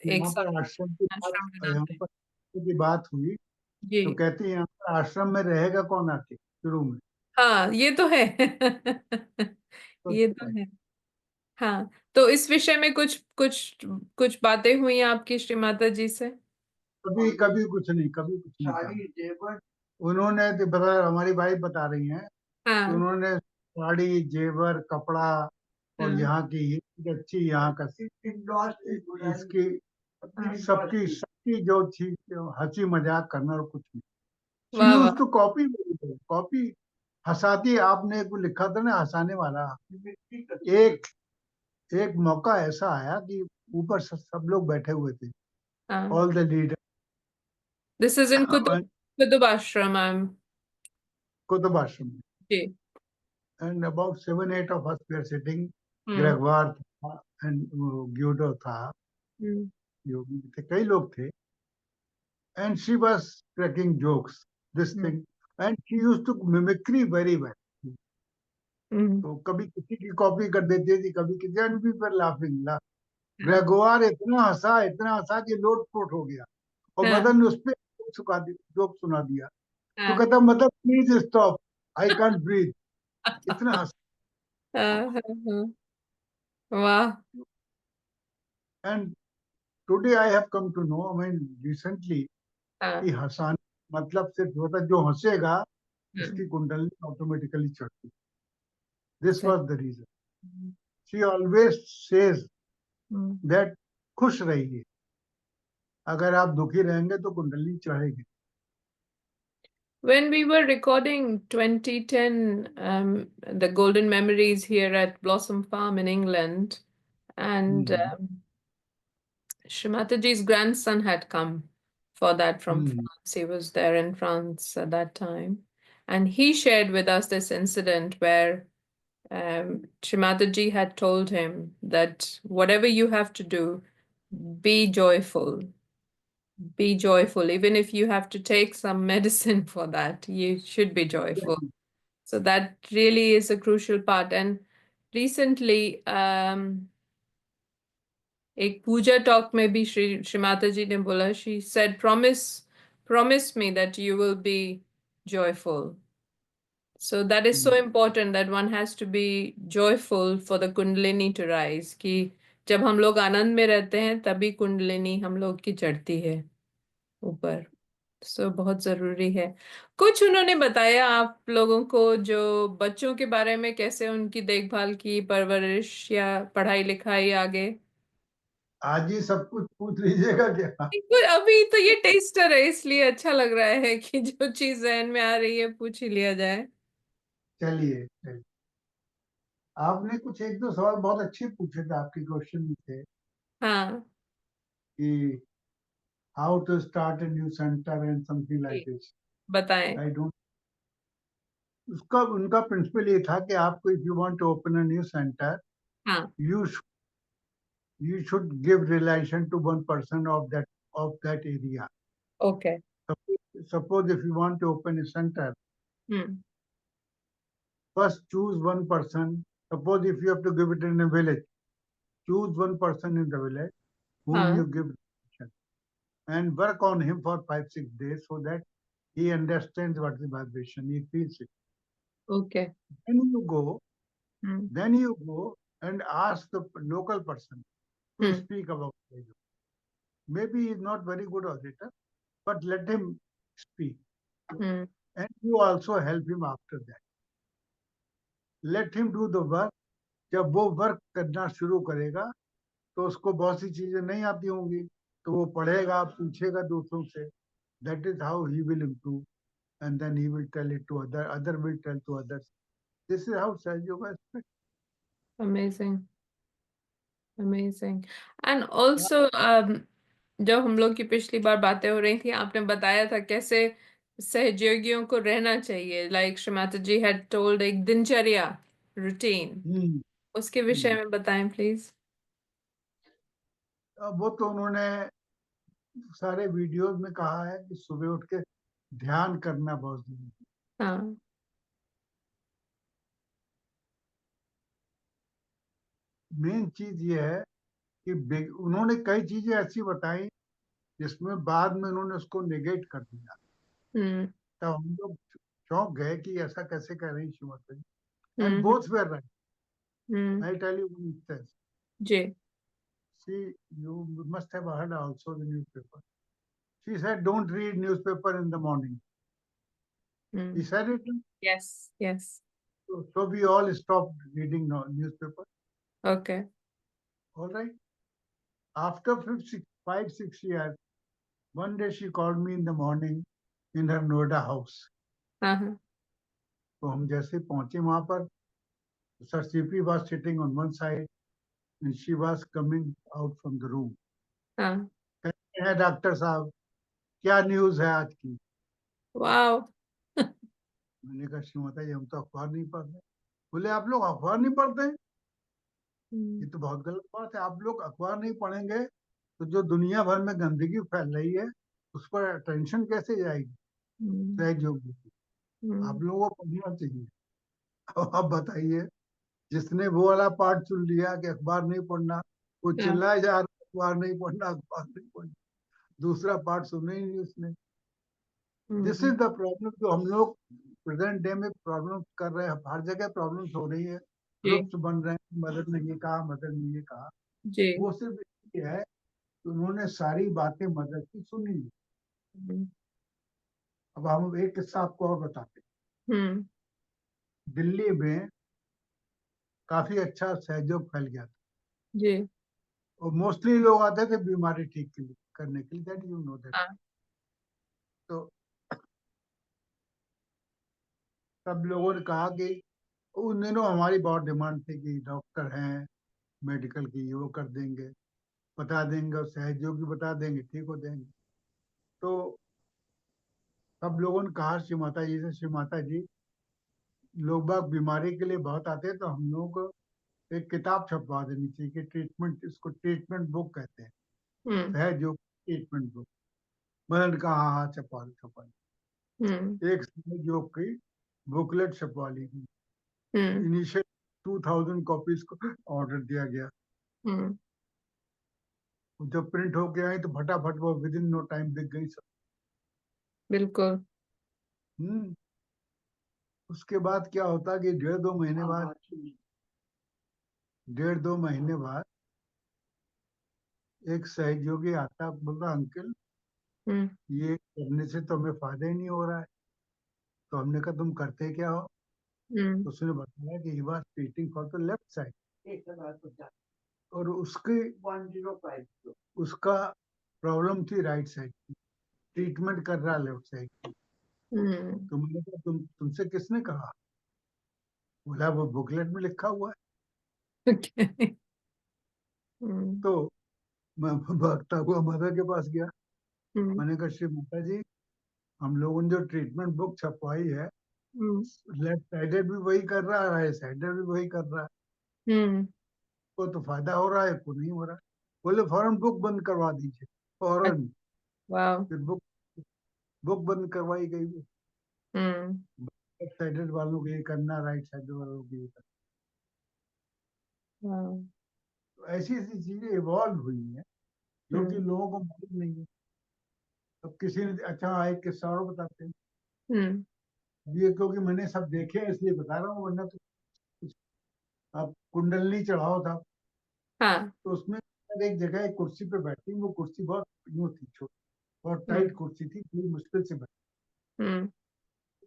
एक यहाँ साथ पर आश्रम की बात, आश्रम यहाँ बनाते हैं। पर की बात हुई तो जी। कहती है यहाँ पर आश्रम में रहेगा कौन आके शुरू में। हाँ, ये तो है। तो ये तो है। हाँ, तो इस विषय में कुछ कुछ कुछ बातें हुई आपकी श्री माता जी से? कभी कभी कुछ नहीं, कभी कुछ नहीं कहा। उन्होंने तो बता, हमारी वाइफ बता रही हैं कि हाँ। उन्होंने साड़ी, जेवर, कपड़ा और हाँ। यहाँ की ये अच्छी, यहाँ का इसकी हाँ। सबकी सबकी जो थी, हंसी मजाक करना और कुछ नहीं। शी वाह यूज वाह। टू कॉपी, कॉपी हंसाती। आपने एक लिखा था ना हंसाने वाला, एक एक मौका ऐसा आया कि ऊपर सब लोग बैठे हुए थे, हाँ, all the leader, this is in Qutub Ashram. Qutub Ashram में, जी। And about 7 8 of us were sitting. Hmm. Gregoire था एंड ग्यूडो था, हम्म। योगी थे, कई लोग थे। And she was cracking jokes, this hmm. thing, and she used to mimicry very well. हम्म। तो कभी किसी की कॉपी कर देती थी, कभी किसी, एंड वी वर लाफिंग। ग्रेगोयर इतना हंसा कि लोट पोट हो गया। और हाँ। मदन ने उस पर जोक सुना दिया। तो हाँ। कहता मतलब please stop, I can't breathe, इतना हंसा। हाँ। हाँ। हाँ। वाह। And today I have come to know, I mean recently, कि हाँ। हंसाने मतलब सिर्फ होता जो हंसेगा हाँ। उसकी कुंडली ऑटोमेटिकली चढ़ती। दिस सही। Was the reason. She always says hmm. That खुश रहिए, अगर आप दुखी रहेंगे तो कुंडली चढ़ेगी। When we were recording 2010, the Golden Memories here at Blossom Farm in England, and hmm, Shrimataji's grandson had come for that from hmm, France. He was there in France at that time. And he shared with us this incident where Shrimataji had told him that whatever you have to do, be joyful. Be joyful. Even if you have to take some medicine for that, you should be joyful. So that really is a crucial part. And recently, एक पूजा talk में भी श्री माता जी ने बोला, she said, promise me that you will be joyful. So that is so hmm, important that one has to be joyful for the kundalini to rise, कि जब हम लोग आनंद में रहते हैं तभी कुंडलिनी हम लोग की चढ़ती है ऊपर। सो बहुत जरूरी है। कुछ उन्होंने बताया आप लोगों को जो बच्चों के बारे में, कैसे उनकी देखभाल की, परवरिश या पढ़ाई लिखाई आगे? आज ही सब कुछ पूछ लीजिएगा क्या? बिल्कुल, अभी तो ये टेस्टर है इसलिए अच्छा लग रहा है कि जो चीज जहन में आ रही है पूछ ही लिया जाए। चलिए चलिए। आपने कुछ एक दो सवाल बहुत अच्छे पूछे थे, आपके क्वेश्चन में थे हाँ। कि how to start a new center and something like जी, दिस। बताएं। आई डोंट, उसका उनका प्रिंसिपल ये था कि आपको, if you want to open a new center, हाँ। You you should give relation to 1% of that area. Okay. Suppose if you want to open a center, hmm. first choose 1%. Suppose if you have to give it in a village, choose 1% in the village whom हाँ। you give relation, and work on him for 5 6 days so that he understands what the vibration, he feels it. Okay. Then you go, hmm. then you go and ask the local person to hmm. speak about it. Maybe he is not very good auditor, but let him speak. Hmm. And you also help him after that. Let him do the work. जब वो work करना शुरू करेगा तो उसको बहुत सी चीजें नहीं आती होंगी, तो वो पढ़ेगा, पूछेगा दूसरों से. That is how he will improve, and then he will tell it to other will tell to others. This is how Sahaj Yoga is spread. Amazing. Amazing. And also जब हम लोग की पिछली बार बातें हो रही थी, आपने बताया था कैसे सहयोगियों को रहना चाहिए, like Shrimata ji had told एक दिनचर्या रूटीन, हम्म। उसके विषय हम्म। में बताएं प्लीज। अब वो तो उन्होंने सारे वीडियोज में कहा है कि सुबह उठ के ध्यान करना बहुत जरूरी है। हाँ। मेन चीज ये है कि उन्होंने कई चीजें ऐसी बताई जिसमें बाद में उन्होंने उसको नेगेट कर दिया। हम्म। तब हम लोग चौंक गए कि ऐसा कैसे कह रही Shrimati ji. And hmm. Both were right. Hmm. I tell you one instance. जी। See, you must have heard also the newspaper. She said, "Don't read newspaper in the morning." He hmm. said it. Yes yes. So we all stopped reading newspaper. Okay. All right. After 5, 6 years, one day she called me in the morning in her Noida house. हाँ हाँ। तो हम जैसे पहुंचे वहां पर, Sir CP was sitting on one side and she was coming out from the room. हाँ। कहते हैं डॉक्टर साहब, क्या न्यूज है आज की? वाओ। मैंने कहा श्रीमती जी, हम तो अखबार नहीं पढ़ते। बोले, आप लोग अखबार नहीं पढ़ते? ये हम्म। तो बहुत गलत बात है। आप लोग अखबार नहीं पढ़ेंगे तो जो दुनिया भर में गंदगी फैल रही है उस पर अटेंशन कैसे जाएगी? हम्म। सहयोग की आप हम्म। लोगों को पढ़ना चाहिए। अब आप बताइए, जिसने वो वाला पार्ट चुन लिया कि अखबार नहीं पढ़ना, वो हाँ। चिल्लाए जा रहा है, अखबार नहीं पढ़ना, अखबार नहीं पढ़ना। दूसरा पार्ट सुना ही नहीं उसने। This is hmm. The problem जो हम लोग प्रेजेंट डे में प्रॉब्लम कर रहे हैं। हर जगह प्रॉब्लम्स हो रही है, जी। ग्रुप्स बन रहे हैं, मदद ने ये कहा, मदद ने ये कहा। जी। वो सिर्फ ये है कि उन्होंने सारी बातें मदद की सुनी। हम्म। अब हम एक किस्सा आपको और बताते हम्म। हैं। दिल्ली में काफी अच्छा सहयोग फैल गया था जी। और मोस्टली लोग आते थे बीमारी ठीक के लिए करने के लिए, दैट यू नो दैट। हाँ। तो सब लोगों ने कहा कि उन दिनों हमारी बहुत डिमांड थी कि डॉक्टर हैं मेडिकल की, वो कर देंगे, बता देंगे, और सहयोगी बता देंगे, ठीक हो जाएंगे। तो सब लोगों ने कहा श्री माता जी से, श्री माता जी, लोग बाग बीमारी के लिए बहुत आते हैं, तो हम लोग को एक किताब छपवा देनी चाहिए कि ट्रीटमेंट, इसको ट्रीटमेंट बुक कहते हैं, हम्म। सहयोग ट्रीटमेंट बुक। मैंने कहा हाँ हाँ, छपवा लो छपवा हम्म। लो। एक सहयोग की बुकलेट छपवा ली गई। हम्म। इनिशियल 2000 कॉपीज को ऑर्डर दिया गया। हम्म। जब प्रिंट होके आई तो फटाफट वो विद इन नो टाइम बिक गई सब। बिल्कुल। हम्म। उसके बाद क्या होता कि 1.5-2 महीने बाद, 1.5-2 महीने बाद एक सहयोगी आता, बोलता अंकल, हम्म। ये करने से तो हमें फायदा ही नहीं हो रहा है। तो हमने कहा तुम करते क्या हो? हम्म। तो उसने बताया कि he was treating for the left side और उसकी 105 उसका प्रॉब्लम थी राइट साइड की, ट्रीटमेंट कर रहा लेफ्ट साइड। हम्म। तो मैंने कहा तुमसे किसने कहा? बोला वो बुकलेट में लिखा हुआ है। ओके। हम्म। तो मैं भागता हुआ मदर के पास गया। हम्म। मैंने कहा श्री माता जी, हम लोगों ने जो ट्रीटमेंट बुक छपवाई है, हम्म। लेफ्ट साइडेड भी वही कर रहा है, राइट साइडेड भी वही कर रहा है, हम्म। को तो फायदा हो रहा है, को नहीं हो रहा है। बोले फौरन बुक बंद करवा दीजिए, फौरन। वाह। फिर बुक बुक बंद करवाई गई। हम्म। लेफ्ट साइडेड वालों को ये करना, राइट साइडेड वालों को ये करना। वाह। तो ऐसी ऐसी चीजें इवॉल्व हुई हैं जो कि हम्म। लोगों को मालूम नहीं है। अब किसी ने, अच्छा एक किस्सा और बताते हैं। हम्म। ये क्योंकि मैंने सब देखे हैं इसलिए बता रहा हूँ, वरना तो कुछ। अब कुंडलनी चढ़ाओ था, हाँ। तो उसमें एक जगह एक कुर्सी पे बैठी, वो कुर्सी बहुत यूं थी, छोटी, बहुत हम्म। टाइट कुर्सी थी, बड़ी मुश्किल से बैठी। हम्म।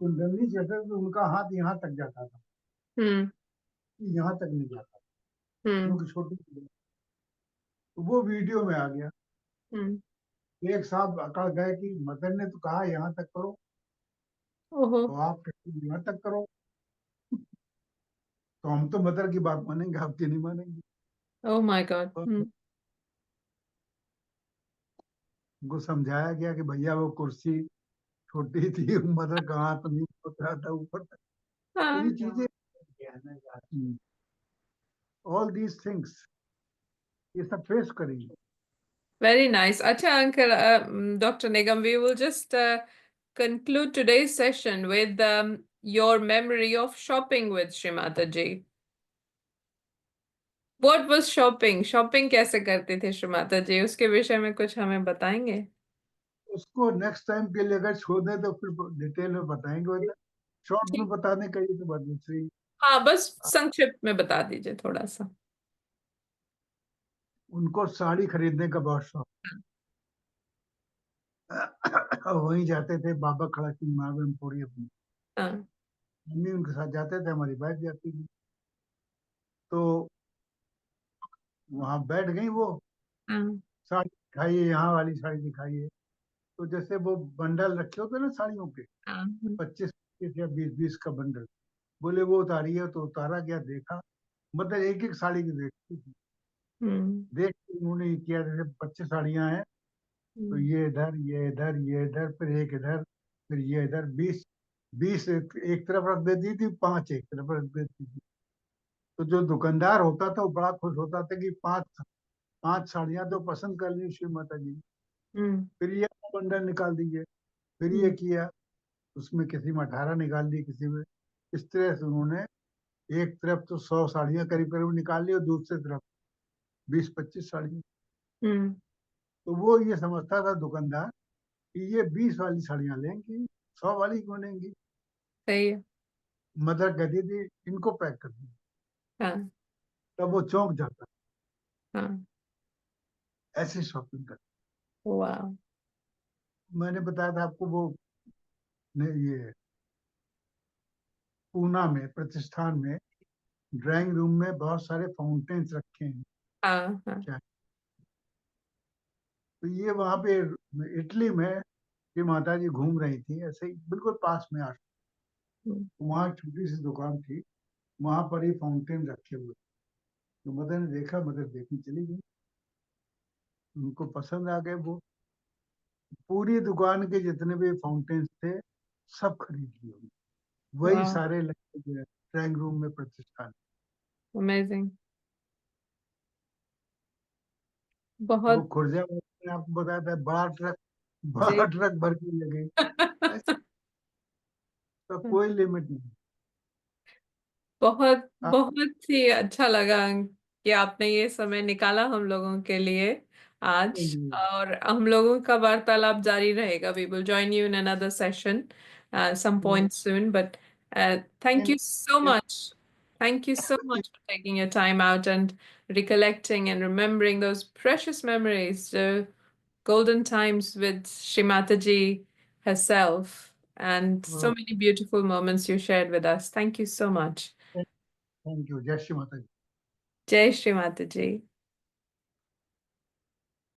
कुंडलनी चढ़ते तो उनका हाथ यहाँ तक जाता था, हम्म। यहाँ तक नहीं जाता, हम्म। क्योंकि छोटी थी। तो वो वीडियो में आ गया। हम्म। एक साहब अकड़ गए कि मदर ने तो कहा यहाँ तक करो, ओहो। तो आप कहते हैं यहाँ तक करो। तो हम तो मदर की बात मानेंगे, आपकी नहीं मानेंगे। Oh my God. और हम्म। उनको समझाया गया कि भैया वो कुर्सी छोटी थी, मदर का हाथ नहीं होता था ऊपर तक। तो ये हाँ। चीजें All these things ये सब फेस करेंगे. Very nice. Acha, Uncle, Dr. Nigam, we will just conclude today's session with your memory of shopping with Shrimata ji. What was shopping? Shopping कैसे करते थे श्रीमाता जी? उसके विषय में कुछ हमें बताएंगे? उसको नेक्स्ट टाइम के लिए अगर छोड़ दे तो फिर डिटेल में बताएंगे. शॉर्ट में बताने का ये तो बात दूसरी. हाँ, बस संक्षिप्त में बता दीजिए थोड़ा सा. उनको साड़ी खरीदने का बहुत शौक. वहीं जाते थे बाबा खड़ा सिंह महावीर एम्पोरियम में. हाँ. मम्मी उनके साथ जाते थे, हमारी वाइफ जाती थी. तो वहां बैठ गई वो, हाँ. साड़ी दिखाइए, यहाँ वाली साड़ी दिखाइए. तो जैसे वो बंडल रखे होते ना साड़ियों के, हाँ. 25 या 20 का बंडल. बोले वो उतारी है, तो उतारा गया, देखा. मतलब एक एक साड़ी की देखती थी. देख के उन्होंने ये किया, जैसे 25 साड़ियां हैं तो ये इधर, ये इधर, ये इधर, फिर एक इधर, फिर ये इधर. 20 एक तरफ रख देती थी, 5 एक तरफ रख देती थी. तो जो दुकानदार होता था वो बड़ा खुश होता था कि 5 साड़ियां तो पसंद कर ली श्री माता जी. फिर ये बंडल निकाल दीजिए, फिर ये किया, उसमें किसी में 18 निकाल दी, किसी में. इस तरह से उन्होंने एक तरफ तो 100 साड़ियां करीब करीब निकाल ली और दूसरी तरफ 20-25 साड़ियां. तो वो ये समझता था दुकानदार कि ये 20 वाली साड़ियां लेंगी, 100 वाली क्यों लेंगी. सही है. मदर कहती थी इनको पैक कर दी. हाँ. तब वो चौंक जाता. हाँ. ऐसे शॉपिंग कर. वाह. मैंने बताया था आपको वो ये पूना में प्रतिष्ठान में ड्राइंग रूम में बहुत सारे फाउंटेन्स रखे हैं. हाँ. हाँ. क्या, तो ये वहां पे इटली में ये माता जी घूम रही थी, ऐसे ही बिल्कुल पास में वहाँ छोटी सी दुकान थी, वहां पर ही फाउंटेन रखे हुए. तो मदर ने देखा, मदर देखने चली गई, उनको पसंद आ गए वो. पूरी दुकान के जितने भी फाउंटेन्स थे सब खरीद लिए. वही वाह. सारे लगे ड्राइंग रूम में प्रतिष्ठान. अमेजिंग. तो वो बहुत. खुर्जा ने आपको बताया था, बड़ा जी. ट्रक भर के ले गई. तो कोई लिमिट नहीं. बहुत आप बहुत ही अच्छा लगा कि आपने ये समय निकाला हम लोगों के लिए आज. और हम लोगों का वार्तालाप जारी रहेगा. We will join you in another session some point soon. But thank you so much. Thank you so much for taking your time out and recollecting and remembering those precious memories, the golden times with Shrimata ji herself, and so many beautiful moments you shared with us. Thank you so much. Thank you. जय श्री माता जी. जय श्री माता जी.